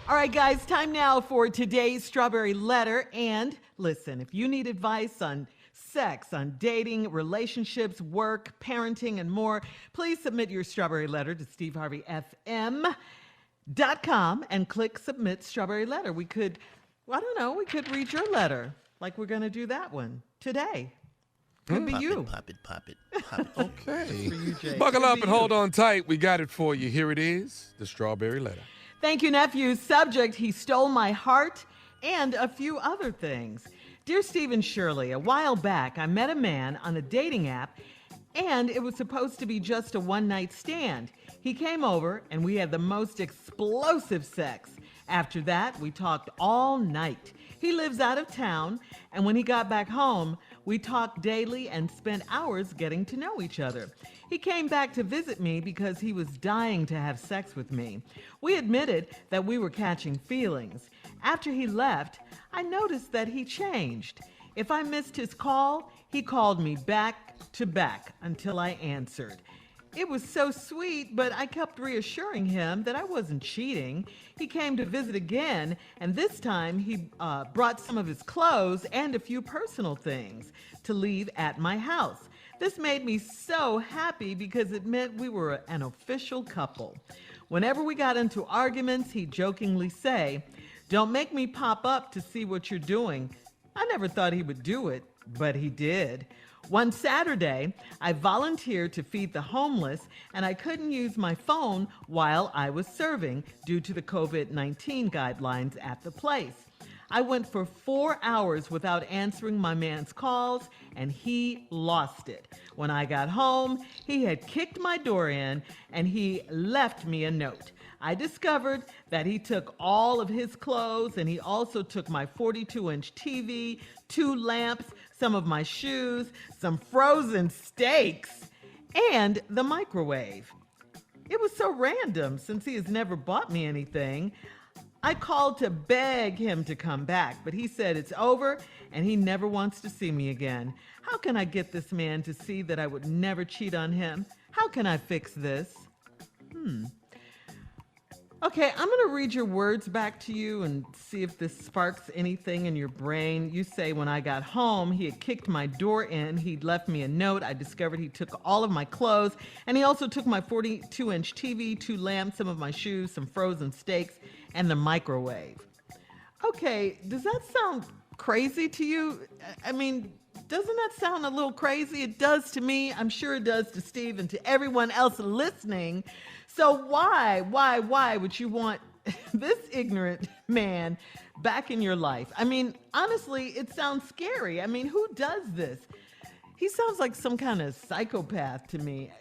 All right, guys, time now for today's Strawberry Letter. And listen, if you need advice on sex, on dating, relationships, work, parenting, and more, please submit your Strawberry Letter to steveharveyfm.com and click Submit Strawberry Letter. We could read your letter, like we're going to do that one today. Could be you. Pop it. Okay. For you, Jay. Buckle Could up be and you. hold on tight. We got it for you. Here it is, the Strawberry Letter. Thank you, nephew. Subject, he stole my heart and a few other things. Dear Steve and Shirley, a while back I met a man on a dating app, and it was supposed to be just a one-night stand. He came over and we had the most explosive sex. After that, we talked all night. He lives out of town, and when he got back home, we talked daily and spent hours getting to know each other. He came back to visit me because he was dying to have sex with me. We admitted that we were catching feelings. After he left, I noticed that he changed. If I missed his call, he called me back to back until I answered. It was so sweet, but I kept reassuring him that I wasn't cheating. He came to visit again, and this time he brought some of his clothes and a few personal things to leave at my house. This made me so happy because it meant we were an official couple. Whenever we got into arguments, he'd jokingly say, "Don't make me pop up to see what you're doing." I never thought he would do it, but he did. One Saturday, I volunteered to feed the homeless, and I couldn't use my phone while I was serving due to the COVID-19 guidelines at the place. I went for 4 hours without answering my man's calls, and he lost it. When I got home, he had kicked my door in, and he left me a note. I discovered that he took all of his clothes, and he also took my 42-inch TV, 2 lamps, some of my shoes, some frozen steaks, and the microwave. It was so random since he has never bought me anything. I called to beg him to come back, but he said it's over and he never wants to see me again. How can I get this man to see that I would never cheat on him? How can I fix this? Okay, I'm going to read your words back to you and see if this sparks anything in your brain. You say, when I got home, he had kicked my door in. He'd left me a note. I discovered he took all of my clothes, and he also took my 42-inch TV, 2 lamps, some of my shoes, some frozen steaks, and the microwave. Okay, does that sound crazy to you? I mean, doesn't that sound a little crazy? It does to me. I'm sure it does to Steve and to everyone else listening. So why would you want this ignorant man back in your life? I mean, honestly, it sounds scary. I mean, who does this? He sounds like some kind of psychopath to me.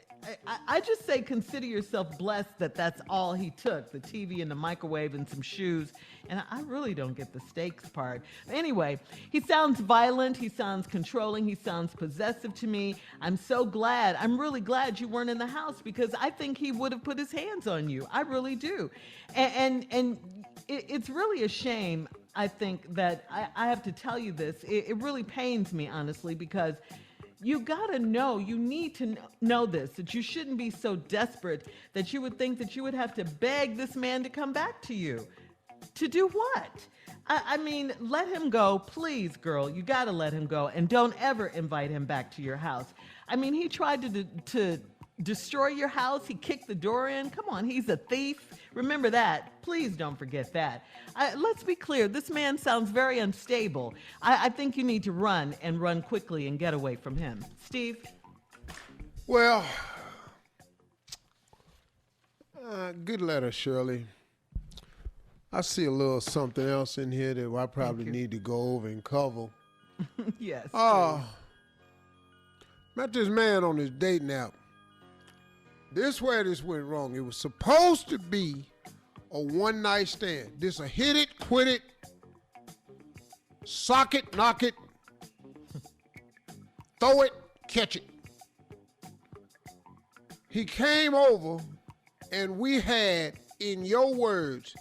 I just say consider yourself blessed that that's all he took, the TV and the microwave and some shoes. And I really don't get the steaks part. Anyway, he sounds violent. He sounds controlling. He sounds possessive to me. I'm really glad you weren't in the house because I think he would have put his hands on you. I really do. And it's really a shame, I think, that I have to tell you this. It really pains me, honestly, because you gotta know, you need to know this, that you shouldn't be so desperate that you would think that you would have to beg this man to come back to you. To do what? I mean, let him go. Please, girl, you gotta let him go. And don't ever invite him back to your house. I mean, he tried to destroy your house. He kicked the door in. Come on, he's a thief. Remember that. Please don't forget that. Let's be clear. This man sounds very unstable. I think you need to run and run quickly and get away from him. Steve? Well, good letter, Shirley. I see a little something else in here that I probably need to go over and cover. Yes. Met this man on this dating app. This where this went wrong. It was supposed to be a one-night stand. This a hit it, quit it, sock it, knock it, throw it, catch it. He came over and we had, in your words,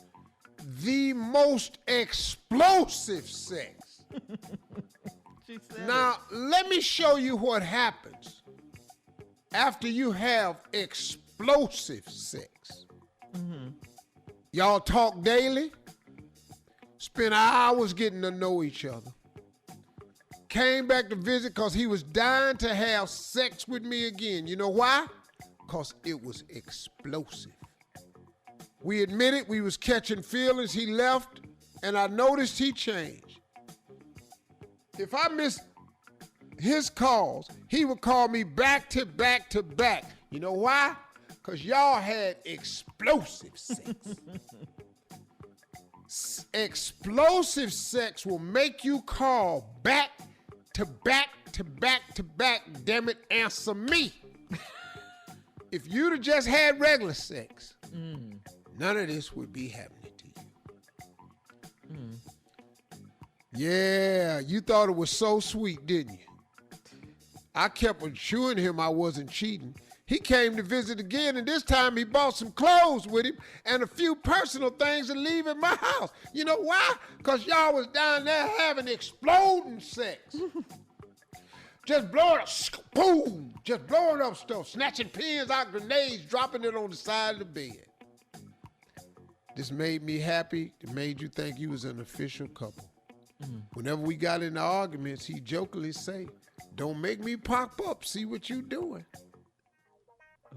the most explosive sex. Now, let me show you what happens after you have explosive sex. Y'all talk daily, spend hours getting to know each other. Came back to visit because he was dying to have sex with me again. You know why? Because it was explosive. We admitted we was catching feelings. He left, and I noticed he changed. If I missed his calls, he would call me back to back to back. You know why? Because y'all had explosive sex. Explosive sex will make you call back to back to back to back. Damn it, answer me. If you'd have just had regular sex, none of this would be happening to you. Yeah, you thought it was so sweet, didn't you? I kept assuring him I wasn't cheating. He came to visit again, and this time he bought some clothes with him and a few personal things to leave in my house. You know why? Because y'all was down there having exploding sex. Just blowing up, boom, just blowing up stuff, snatching pins out, grenades, dropping it on the side of the bed. This made me happy. It made you think you was an official couple. Whenever we got into arguments, he jokingly say, "Don't make me pop up, see what you doing."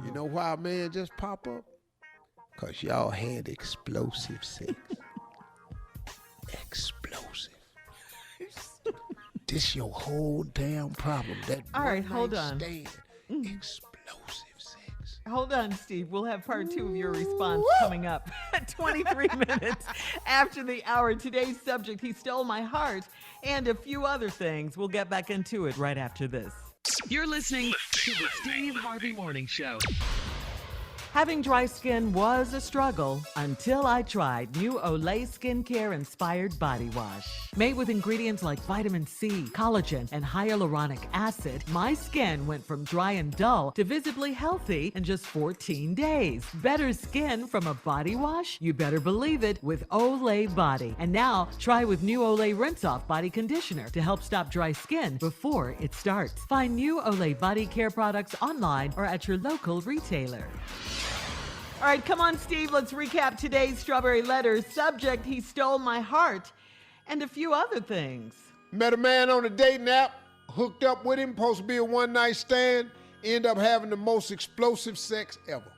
You know why a man just pop up? Because y'all had explosive sex. Explosive. This your whole damn problem. That all right, hold on. Explosive sex. Hold on, Steve. We'll have part 2 of your response coming up at 23 minutes after the hour. Today's subject, he stole my heart, and a few other things. We'll get back into it right after this. You're listening to the Steve Harvey Morning Show. Having dry skin was a struggle until I tried new Olay Skincare Inspired Body Wash. Made with ingredients like vitamin C, collagen, and hyaluronic acid, my skin went from dry and dull to visibly healthy in just 14 days. Better skin from a body wash? You better believe it with Olay Body. And now, try with new Olay Rinse-Off Body Conditioner to help stop dry skin before it starts. Find new Olay Body Care products online or at your local retailer. All right, come on, Steve. Let's recap today's Strawberry Letters. Subject, he stole my heart, and a few other things. Met a man on a dating app, hooked up with him, supposed to be a one-night stand, end up having the most explosive sex ever.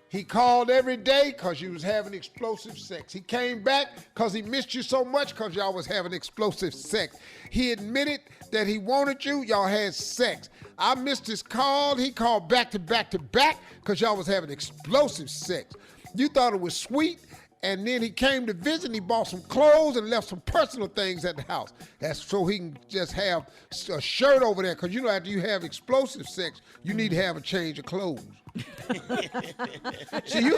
He called every day because you was having explosive sex. He came back because he missed you so much because y'all was having explosive sex. He admitted that he wanted you, y'all had sex. I missed his call. He called back to back to back because y'all was having explosive sex. You thought it was sweet, and then he came to visit and he bought some clothes and left some personal things at the house. That's so he can just have a shirt over there because you know after you have explosive sex, you need to have a change of clothes. See, you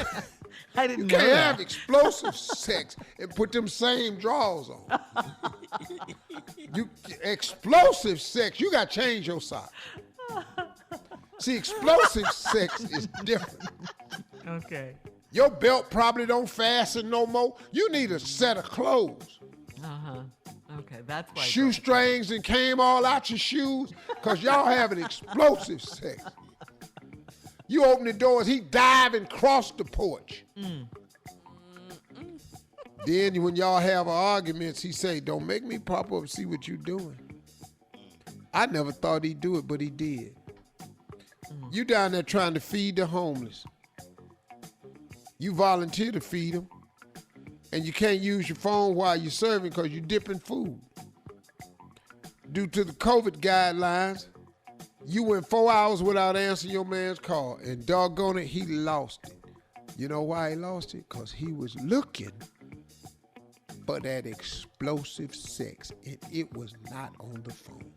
can't have explosive sex and put them same drawers on. You explosive sex, you got to change your socks. See, explosive sex is different. Okay. Your belt probably don't fasten no more. You need a set of clothes. Okay, that's why. Shoestrings and came all out your shoes because y'all having explosive sex. You open the doors, he dive and cross the porch. Then when y'all have arguments, he say, "Don't make me pop up and see what you doing." I never thought he'd do it, but he did. You down there trying to feed the homeless. You volunteer to feed them, and you can't use your phone while you're serving because you're dipping food. Due to the COVID guidelines, you went 4 hours without answering your man's call, and doggone it, he lost it. You know why he lost it? Because he was looking for that explosive sex, and it was not on the phone.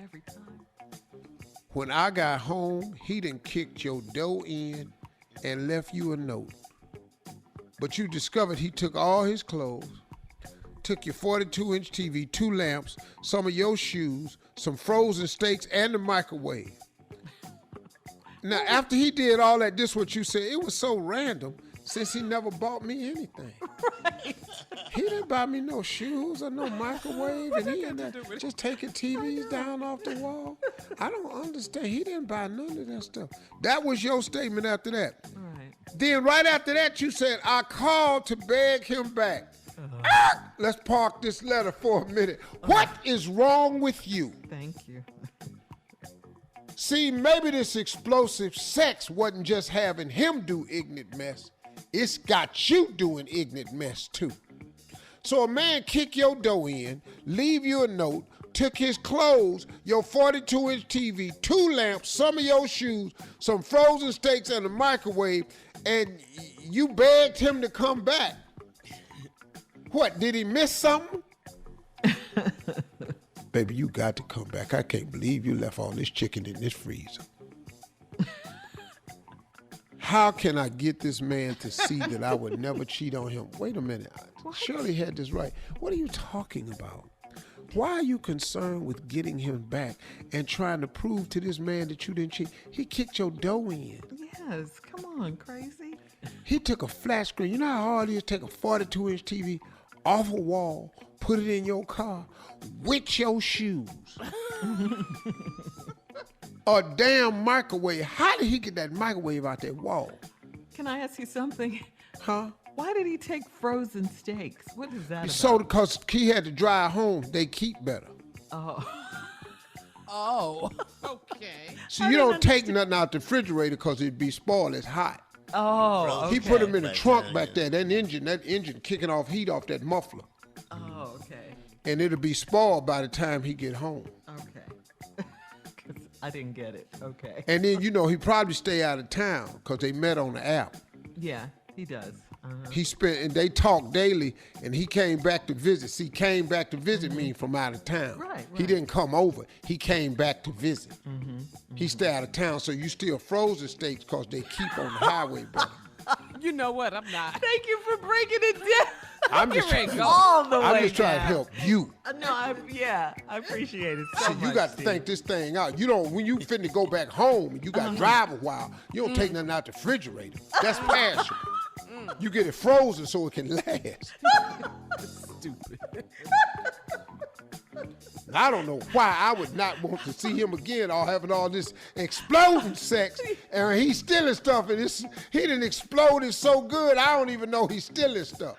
Every time. When I got home, he done kicked your door in and left you a note. But you discovered he took all his clothes, took your 42-inch TV, 2 lamps, some of your shoes, some frozen steaks, and the microwave. Now, after he did all that, this is what you said. It was so random since he never bought me anything. Right. He didn't buy me no shoes or no microwave, and he ended up just taking TVs down off the wall. I don't understand. He didn't buy none of that stuff. That was your statement after that. Right. Then right after that, you said, "I called to beg him back." Let's park this letter for a minute. What is wrong with you? Thank you. See, maybe this explosive sex wasn't just having him do ignorant mess. It's got you doing ignorant mess too. So a man kick your door in, leave you a note, took his clothes, your 42-inch TV, 2 lamps, some of your shoes, some frozen steaks, and a microwave, and you begged him to come back. What, did he miss something? Baby, you got to come back. I can't believe you left all this chicken in this freezer. How can I get this man to see that I would never cheat on him? Wait a minute. Shirley had this right. What are you talking about? Why are you concerned with getting him back and trying to prove to this man that you didn't cheat? He kicked your dough in. Yes, come on, crazy. He took a flat screen. You know how hard it is to take a 42-inch TV off a wall, put it in your car with your shoes. A damn microwave. How did he get that microwave out that wall? Can I ask you something? Huh? Why did he take frozen steaks? What is that about? So because he had to drive home, they keep better. Oh. Oh, okay. So you don't take nothing out the refrigerator because it'd be spoiled. It's hot. Oh, okay. He put them in the trunk back there. That engine kicking off heat off that muffler. Oh, okay. And it'll be spoiled by the time he get home. Okay. I didn't get it. Okay. And then, he probably stay out of town because they met on the app. Yeah, he does. And they talk daily, and he came back to visit. See, came back to visit mean from out of town. Right. He didn't come over. He came back to visit. He stay out of town, so you still frozen steaks because they keep on the highway, brother. You know what? I'm not. Thank you for breaking it down. I'm just trying to help you. No, I appreciate it so much. You got to think this thing out. You don't, when you finna go back home and you got to drive a while, you don't take nothing out the refrigerator. That's perishable. You get it frozen so it can last. Stupid. I don't know why I would not want to see him again all having all this exploding sex. And he's stealing stuff. And he done exploded so good, I don't even know he's stealing stuff.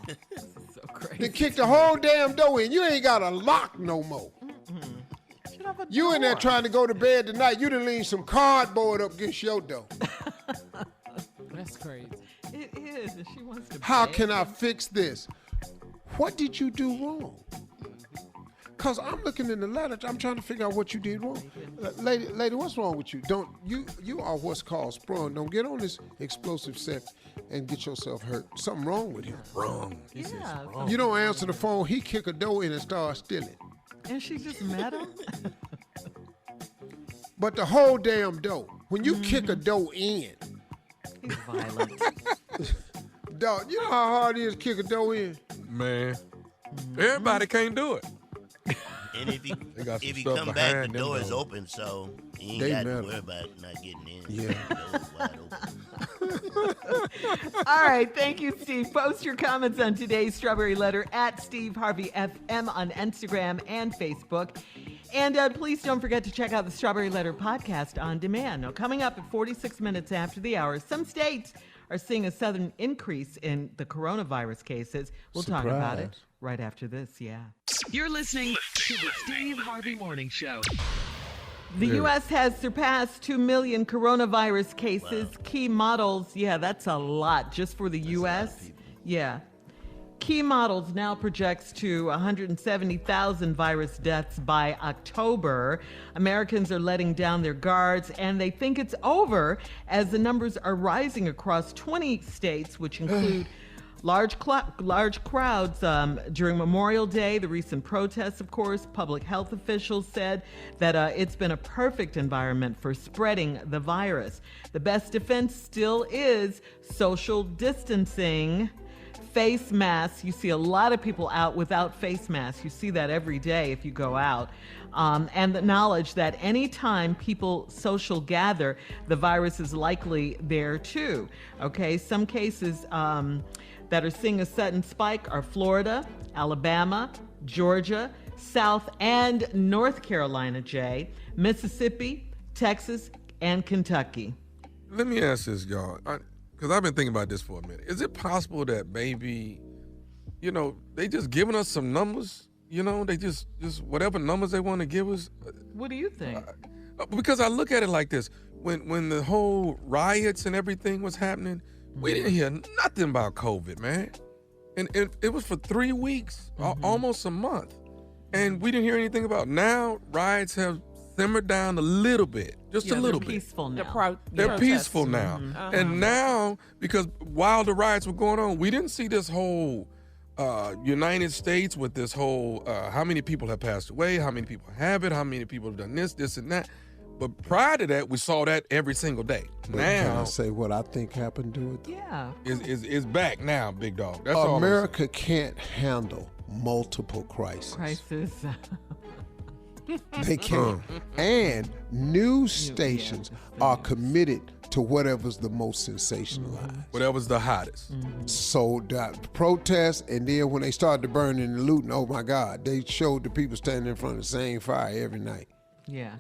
This is so crazy. They kicked the whole damn door in. You ain't got a lock no more. You in there trying to go to bed tonight. You done leaned some cardboard up against your door. That's crazy. It is. And she wants to How beg can I him. fix this? What did you do wrong? Because I'm looking in the letter. I'm trying to figure out what you did wrong. Lady, what's wrong with you? You are what's called sprung. Don't get on this explosive sex and get yourself hurt. Something wrong with him. Wrong. Yeah. You don't answer the phone. He kick a door in and start stealing. And she just met him? But the whole damn door. When you kick a door in. He's violent. Dog, you know how hard it is to kick a door in? Man, everybody can't do it. And if he come back, the door is open, so you ain't got to worry about not getting in. Yeah. The door is wide open. All right. Thank you, Steve. Post your comments on today's Strawberry Letter at Steve Harvey FM on Instagram and Facebook. And please don't forget to check out the Strawberry Letter podcast on demand. Now, coming up at 46 minutes after the hour, some states are seeing a sudden increase in the coronavirus cases. We'll talk about it right after this. Yeah. You're listening to the Steve Harvey Morning Show. The U.S. has surpassed 2 million coronavirus cases. Wow. Key models, that's a lot just for the U.S. Yeah. Key models now projects to 170,000 virus deaths by October. Americans are letting down their guards, and they think it's over as the numbers are rising across 20 states, which include large crowds during Memorial Day, the recent protests, of course. Public health officials said that it's been a perfect environment for spreading the virus. The best defense still is social distancing. Face masks. You see a lot of people out without face masks. You see that every day if you go out. And the knowledge that anytime people social gather, the virus is likely there too. Okay, some cases that are seeing a sudden spike are Florida, Alabama, Georgia, South and North Carolina, Jay, Mississippi, Texas, and Kentucky. Let me ask this, y'all. Because I've been thinking about this for a minute. Is it possible that maybe, they just giving us some numbers? They just whatever numbers they want to give us? What do you think? Because I look at it like this. When the whole riots and everything was happening, we didn't hear nothing about COVID, man. And it was for 3 weeks, almost a month. And we didn't hear anything about it. Now, riots have simmered down a little bit, just a little bit. Peaceful now. They're peaceful now. And now, because while the riots were going on, we didn't see this whole United States with this whole how many people have passed away, how many people have it, how many people have done this, and that. But prior to that, we saw that every single day. But now, can I say what I think happened to it? Yeah. Is back now, big dog. That's all. America can't handle multiple crises. They can't. And news stations are committed to whatever's the most sensationalized. Whatever's the hottest. So the protests, and then when they started to burning and looting, oh my God, they showed the people standing in front of the same fire every night. Yeah.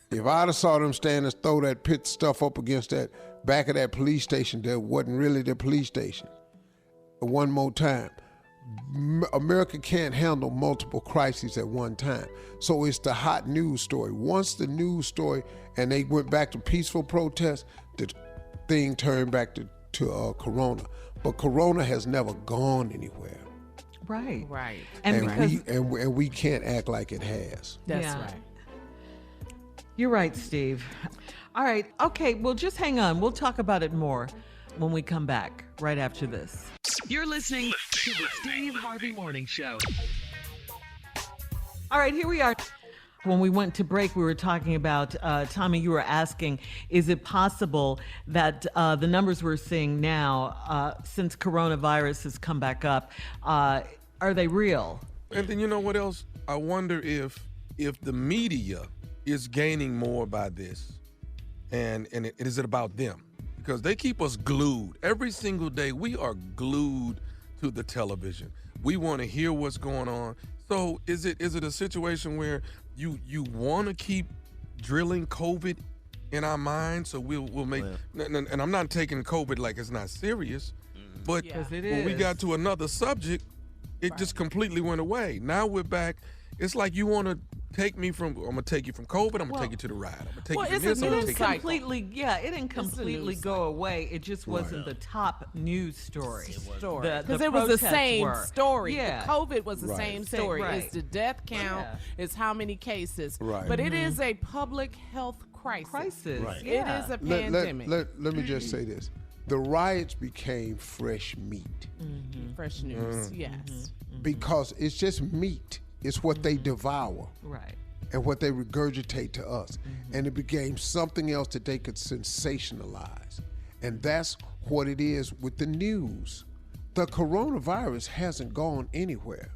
If I'd have saw them stand and throw that pit stuff up against that back of that police station that wasn't really the police station, one more time, America can't handle multiple crises at one time. So it's the hot news story. Once the news story, and they went back to peaceful protest, the thing turned back to Corona. But Corona has never gone anywhere. Right. And we can't act like it has. That's right. You're right, Steve. All right. Okay, well, just hang on. We'll talk about it more when we come back right after this. You're listening to the Steve Harvey Morning Show. All right, here we are. When we went to break, we were talking about, Tommy, you were asking, is it possible that the numbers we're seeing now, since coronavirus has come back up, are they real? And then you know what else? I wonder if the media is gaining more by this, and is it about them? Because they keep us glued. Every single day, we are glued to the television. We want to hear what's going on. So is it a situation where you want to keep drilling COVID in our minds? So we'll make, and I'm not taking COVID like it's not serious, but when we got to another subject, it just completely went away. Now we're back. It's like you want to take me from, I'm going to take you from COVID, I'm going to take you to the ride. I'm going to take you from this, I'm going to take you it didn't completely go away. It just wasn't the top news story. Because it was the same story. Yeah. The COVID was the same story. Right. It's the death count, it's how many cases. Right. But it is a public health crisis. Right. It is a pandemic. Let me just say this. The riots became fresh meat. Fresh news, yes. Because it's just meat. It's what they devour. Right. And what they regurgitate to us. And it became something else that they could sensationalize. And that's what it is with the news. The coronavirus hasn't gone anywhere.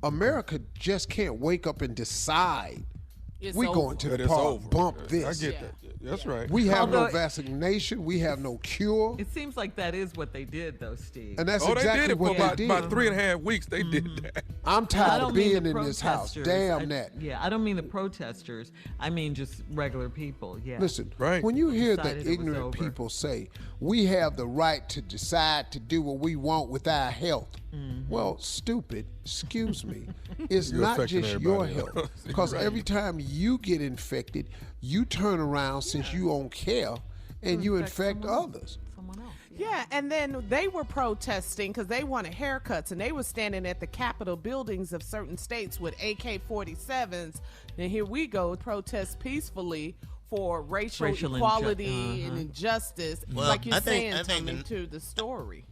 America just can't wake up and decide we're going to the park, bump this. I get that. That's right. We have no vaccination. We have no cure. It seems like that is what they did, though, Steve. And that's they exactly did it what for they did. about 3.5 weeks. They did that. I'm tired of being in this house. Damn that. Yeah, I don't mean the protesters. I mean just regular people. Yeah. Listen, when you hear the ignorant people say, we have the right to decide to do what we want with our health. Well, stupid, excuse me. It's You're not just your everybody health. else. Because Right. every time you get infected, you turn around since you don't care and you infect others. Yeah, and then they were protesting because they wanted haircuts, and they were standing at the Capitol buildings of certain states with AK-47s. And here we go, protest peacefully for racial equality and injustice. Well, like you're I think saying, to the story.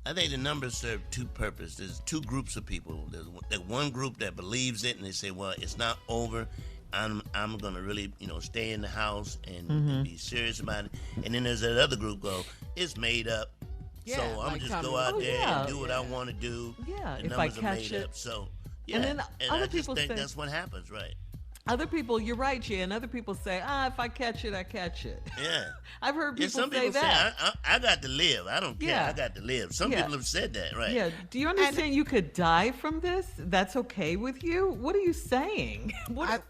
I think the numbers serve two purposes. There's two groups of people. There's one group that believes it, and they say, well, it's not over. I'm going to really, stay in the house and be serious about it. And then there's that other group go, it's made up. Yeah, so I'm just go out there and do what I want to do. Yeah, the if I numbers are catch made it. up. So, yeah. And then other I just people think say, that's what happens, right? Other people, you're right, Jay, and other people say, if I catch it, I catch it. Yeah. I've heard people some say people that. say, I got to live. I don't care. Yeah. I got to live. Some people have said that, right? Yeah. Do you understand you could die from this? That's okay with you? What are you saying? Why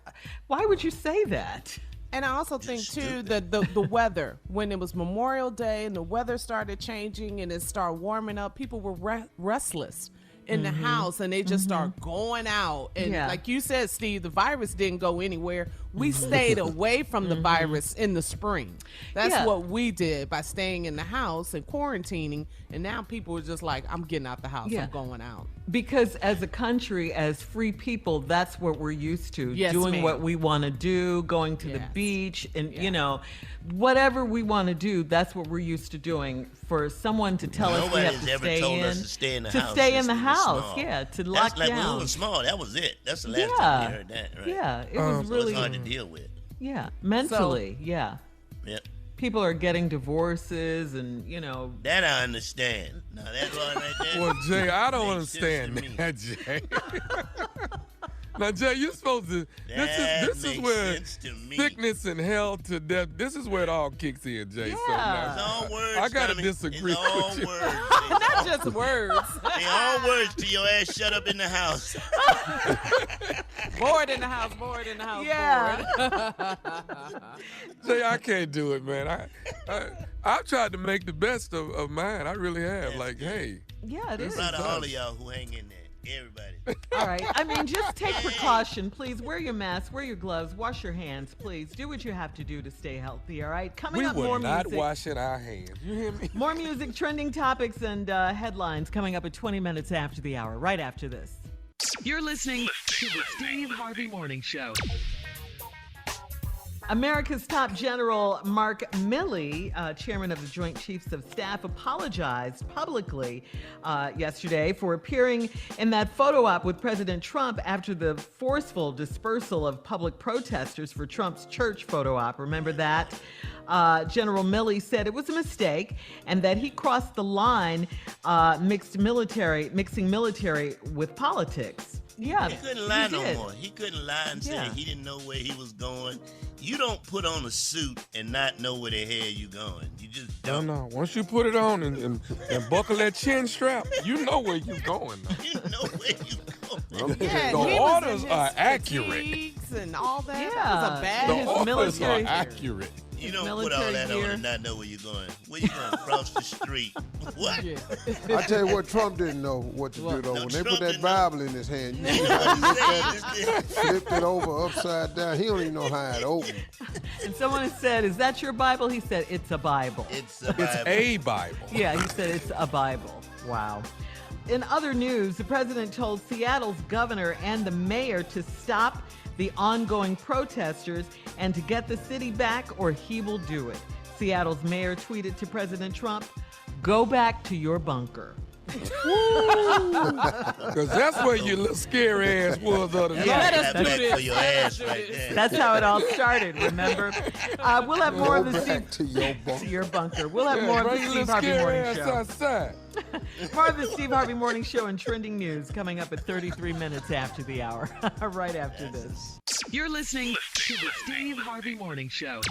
would you say that? And I also think, too, that the weather, when it was Memorial Day and the weather started changing and it started warming up, people were restless in the house, and they just start going out. And like you said, Steve, the virus didn't go anywhere. We stayed away from the virus in the spring. That's what we did by staying in the house and quarantining. And now people are just like, I'm getting out the house. I'm going out. Because as a country, as free people, that's what we're used to. Yes, doing ma'am. what we want to do, going to the beach, and, you know, whatever we want to do, that's what we're used to doing. For someone to tell us we have to ever stay told in. us to stay in the to house. stay in since the we was house, small. yeah, to That's lock like down. when we were small. That was it. That's the last Yeah. time we heard that, right? Yeah, it was So really it's hard to deal with. Yeah, mentally, yeah. Yep. People are getting divorces and, you know. That I understand. Now that one right there. Well, Jay, I don't makes sense understand to me. that, Jay. Now, Jay, you're supposed to. This is makes where sense to me. sickness and health to death. This is where it all kicks in, Jay. So Yeah. It's all words. I gotta Tommy. disagree It's all with you. words. Not just words. They all words to your ass. Shut up in the house. Bored in the house, bored in the house. Yeah. Jay, I can't do it, man. I've tried to make the best of mine. I really have. Like, hey. Yeah, it is. Proud of all of y'all who hang in there. Everybody. All right. I mean, just take precaution, please. Wear your mask, wear your gloves, wash your hands, please. Do what you have to do to stay healthy, all right? Coming We up, were more not music. washing our hands. You hear me? More music, trending topics, and headlines coming up at 20 minutes after the hour, right after this. You're listening to the Steve Harvey Morning Show. America's top general, Mark Milley, chairman of the Joint Chiefs of Staff, apologized publicly yesterday for appearing in that photo op with President Trump after the forceful dispersal of public protesters for Trump's church photo op. Remember that? General Milley said it was a mistake and that he crossed the line mixing military with politics. Yeah, He couldn't lie no did. more. He couldn't lie and say Yeah. he didn't know where he was going. You don't put on a suit and not know where the hell you going. You just don't. No. Once you put it on and buckle that chin strap, you know where you're going. You know where you going. Yeah, The he was orders in his are accurate. fatigues and all that. Yeah. That was a bad. The his orders military- are accurate. You don't put military all that gear. on and not know where you're going. Where you going? Across the street. What? Yeah. I tell you what, Trump didn't know what to do though. No, When they Trump put that didn't know. Bible in his hand, you see how he looked at it, flipped it over upside down. He don't even know how it opened. And someone said, "Is that your Bible?" He said, "It's a Bible." It's a It's Bible. a Bible. Yeah, he said it's a Bible. Wow. In other news, the president told Seattle's governor and the mayor to stop the ongoing protesters and to get the city back or he will do it. Seattle's mayor tweeted to President Trump, "Go back to your bunker." Because that's where your little scary ass was the other That's night. Let us that do back this. for your Let us ass do right this. there. That's how it all started, remember? We'll have more of Go the back to your to bunker. your bunker. We'll have more of Bring the your Steve little Harvey scary Morning ass Show. outside. More of the Steve Harvey Morning Show and trending news coming up at 33 minutes after the hour, right after this. You're listening to the Steve Harvey Morning Show.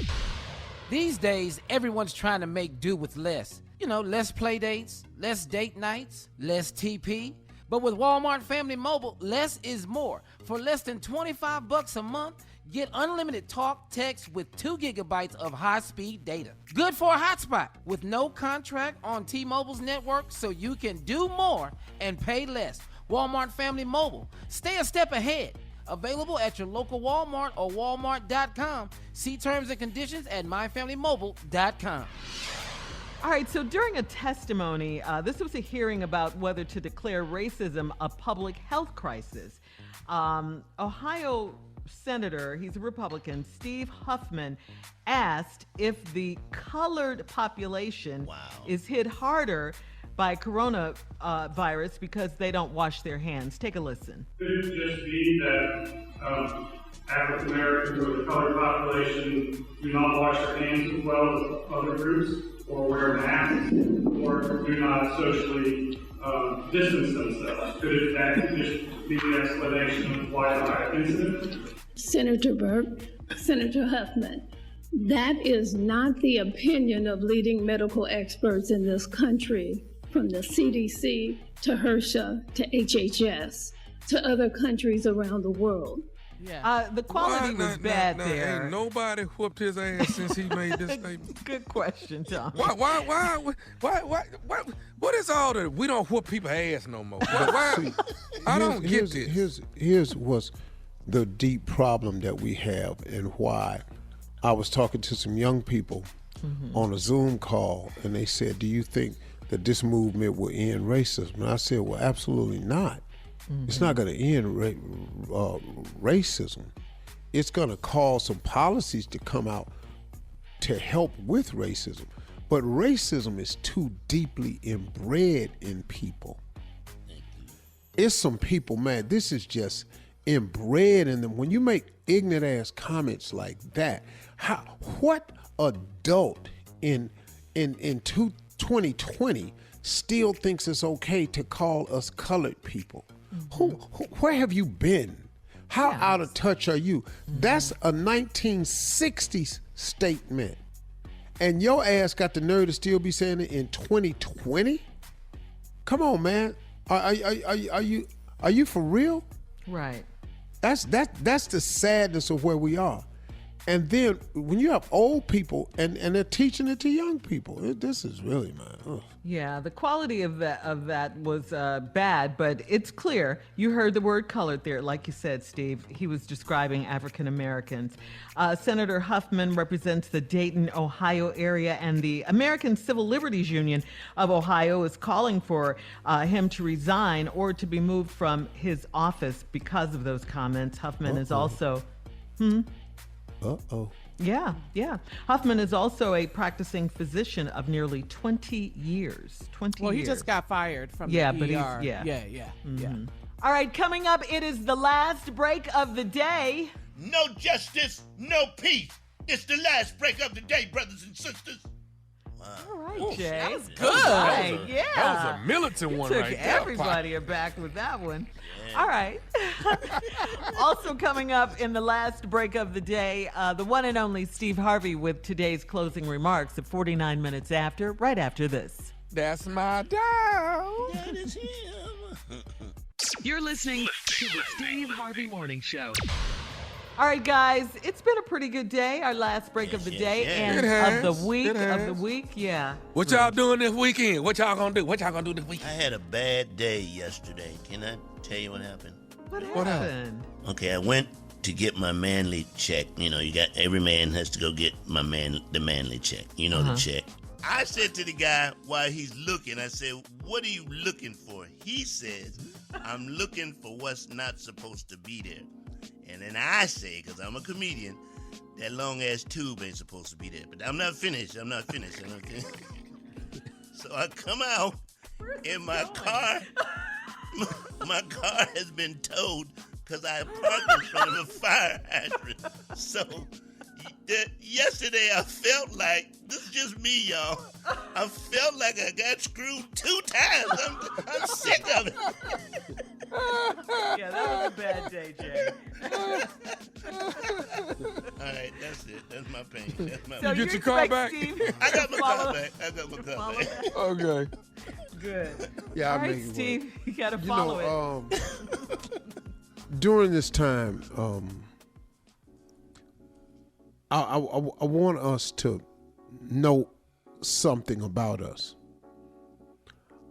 These days, everyone's trying to make do with less. You know, less play dates, less date nights, less TP. But with Walmart Family Mobile, less is more. For less than $25 a month, get unlimited talk, text with 2 gigabytes of high-speed data. Good for a hotspot with no contract on T-Mobile's network, so you can do more and pay less. Walmart Family Mobile. Stay a step ahead. Available at your local Walmart or walmart.com. See terms and conditions at myfamilymobile.com. All right, so during a testimony, this was a hearing about whether to declare racism a public health crisis. Ohio Senator, he's a Republican, Steve Huffman, asked if the colored population is hit harder by coronavirus because they don't wash their hands. Take a listen. Could it just be that African Americans or the colored population do not wash their hands as well as other groups, or wear masks, or do not socially distance themselves? Could that just be the explanation of why the high incidence? Senator Burke, Senator Huffman, that is not the opinion of leading medical experts in this country, from the CDC to HRSA to HHS to other countries around the world. Yeah. The quality was bad there. Ain't nobody whooped his ass since he made this statement. Good question, Tom. Why? What is all the we don't whoop people's ass no more? Why? I don't get this. Here's what's the deep problem that we have and why. I was talking to some young people on a Zoom call, and they said, "Do you think that this movement will end racism. And I said, well, absolutely not. It's not going to end racism. It's going to cause some policies to come out to help with racism. But racism is too deeply inbred in people. It's some people, man, this is just inbred in them. When you make ignorant ass comments like that, what adult in 2020 still thinks it's okay to call us colored people? Where have you been? How out of touch are you? That's a 1960s statement. And your ass got the nerve to still be saying it in 2020? Come on, man. Are you for real? Right. That's the sadness of where we are. And then when you have old people and they're teaching it to young people, this is really, man. Ugh. Yeah, the quality of that was bad, but it's clear. You heard the word colored there, like you said, Steve. He was describing African Americans. Senator Huffman represents the Dayton, Ohio area, and the American Civil Liberties Union of Ohio is calling for him to resign or to be moved from his office because of those comments. Huffman is also... Uh-oh. Yeah. Huffman is also a practicing physician of nearly 20 years. Well, he just got fired from the ER. Yeah. All right, coming up, it is the last break of the day. No justice, no peace. It's the last break of the day, brothers and sisters. All right, Jay. That was good. That was a militant one right there. Took everybody aback with that one. Yeah. All right. Also coming up in the last break of the day, the one and only Steve Harvey with today's closing remarks at 49 minutes after, right after this. That's my dog. That is him. You're listening to the Steve Harvey Morning Show. All right, guys, it's been a pretty good day. Our last break of the day and of the week. Yeah. What y'all doing this weekend? What y'all gonna do? What y'all gonna do this weekend? I had a bad day yesterday. Can I tell you what happened? What happened? Okay, I went to get my manly check. You know, every man has to go get the manly check. You know the check. I said to the guy while he's looking, I said, "What are you looking for?" He says, "I'm looking for what's not supposed to be there." And then I say, because I'm a comedian, that long-ass tube ain't supposed to be there. But I'm not finished. So I come out, and my car has been towed because I parked in front of a fire hydrant. So yesterday I felt like, this is just me, y'all, I felt like I got screwed 2 times. I'm sick of it. Yeah, that was a bad day, Jay. All right, that's it. That's my pain. So you get your car back? I got my car back. Okay. Good. Yeah, all right, Steve, you got to follow it. During this time, I want us to know something about us.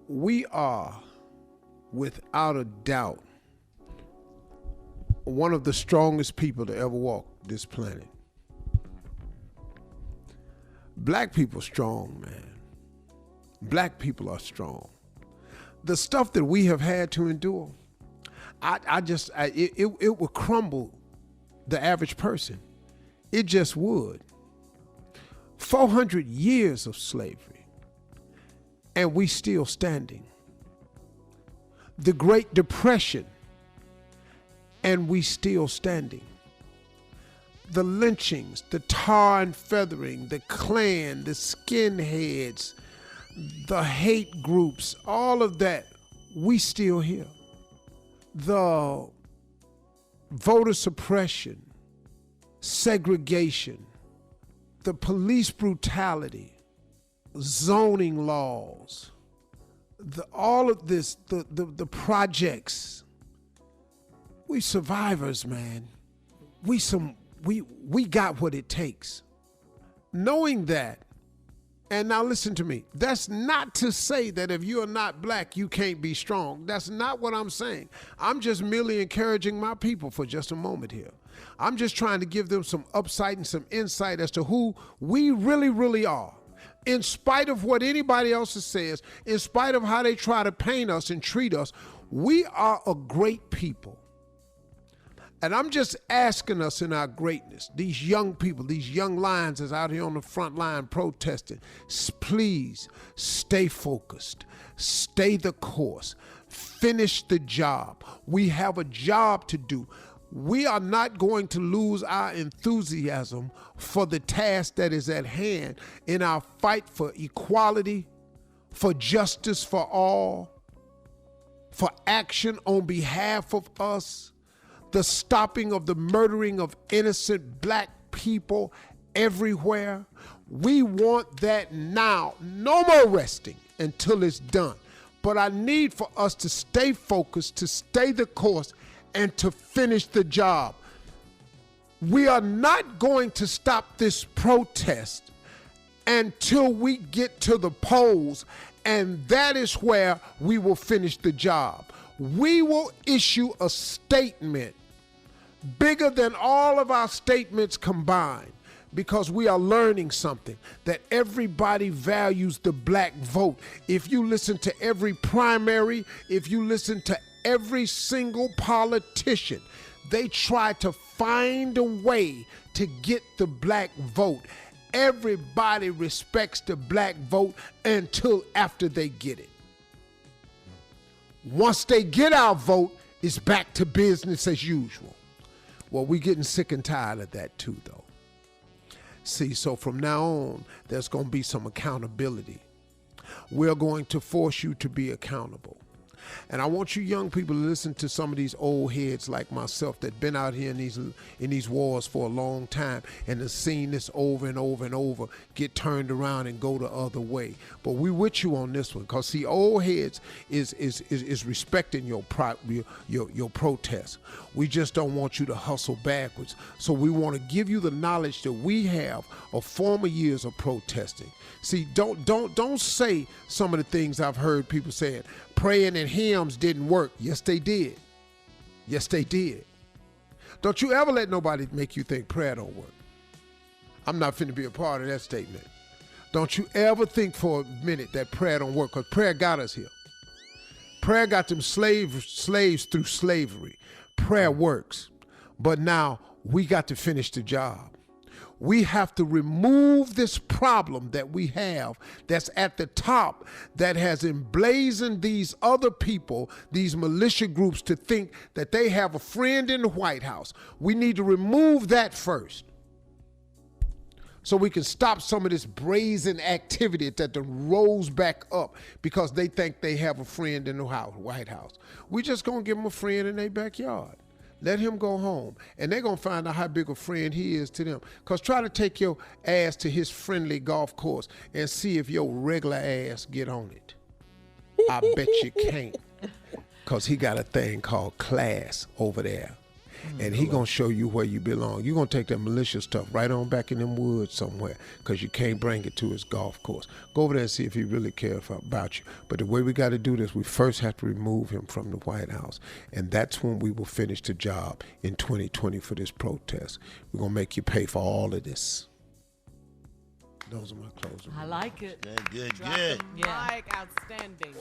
We are, without a doubt, one of the strongest people to ever walk this planet. Black people strong, man. Black people are strong. The stuff that we have had to endure, it would crumble the average person. It just would. 400 years of slavery, and we still standing. The Great Depression, and we still standing. The lynchings, the tar and feathering, the Klan, the skinheads, the hate groups, all of that, we still here. The voter suppression, segregation, the police brutality, zoning laws, all of this, the projects. We survivors, man. We got what it takes. Knowing that, and now listen to me, that's not to say that if you're not black, you can't be strong. That's not what I'm saying. I'm just merely encouraging my people for just a moment here. I'm just trying to give them some upside and some insight as to who we really, really are. in spite of what anybody else says, in spite of how they try to paint us and treat us, we are a great people. And I'm just asking us in our greatness, these young people, these young lions that's out here on the front line protesting, please stay focused, stay the course, finish the job. We have a job to do. We are not going to lose our enthusiasm for the task that is at hand in our fight for equality, for justice for all, for action on behalf of us, the stopping of the murdering of innocent black people everywhere. We want that now. No more resting until it's done. But I need for us to stay focused, to stay the course, and to finish the job. We are not going to stop this protest until we get to the polls, and that is where we will finish the job. We will issue a statement bigger than all of our statements combined, because we are learning something, that everybody values the black vote. If you listen to every primary, if you listen to every single politician, they try to find a way to get the black vote. Everybody respects the black vote until after they get it. Once they get our vote, it's back to business as usual. Well, we're getting sick and tired of that too, though. See, so from now on, there's going to be some accountability. We're going to force you to be accountable. And I want you young people to listen to some of these old heads like myself that been out here in these wars for a long time and have seen this over and over and over get turned around and go the other way. But we with you on this one, because see, old heads is respecting your protest. We just don't want you to hustle backwards. So we want to give you the knowledge that we have of former years of protesting. See, don't say some of the things I've heard people saying. Praying and hymns didn't work. Yes, they did. Yes, they did. Don't you ever let nobody make you think prayer don't work. I'm not finna be a part of that statement. Don't you ever think for a minute that prayer don't work, because prayer got us here. Prayer got them slaves through slavery. Prayer works. But now we got to finish the job. We have to remove this problem that we have that's at the top that has emblazoned these other people, these militia groups, to think that they have a friend in the White House. We need to remove that first, so we can stop some of this brazen activity that rose back up because they think they have a friend in the White House. We just gonna give them a friend in their backyard. Let him go home, and they're going to find out how big a friend he is to them. Because try to take your ass to his friendly golf course and see if your regular ass get on it. I bet you can't, because he got a thing called class over there, and he going to show you where you belong. You're going to take that militia stuff right on back in them woods somewhere, because you can't bring it to his golf course. Go over there and see if he really cares about you. But the way we got to do this, we first have to remove him from the White House, and that's when we will finish the job in 2020 for this protest. We're going to make you pay for all of this. Those are my closing. I like it. Good. Yeah. Mike, outstanding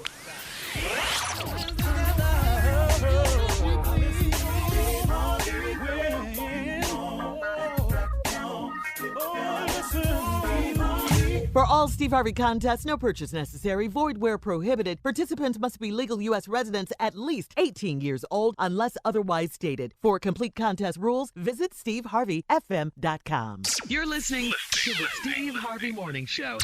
For all Steve Harvey contests, no purchase necessary, void where prohibited. Participants must be legal U.S. residents at least 18 years old unless otherwise stated. For complete contest rules, visit steveharveyfm.com. You're listening to the Steve Harvey Morning Show.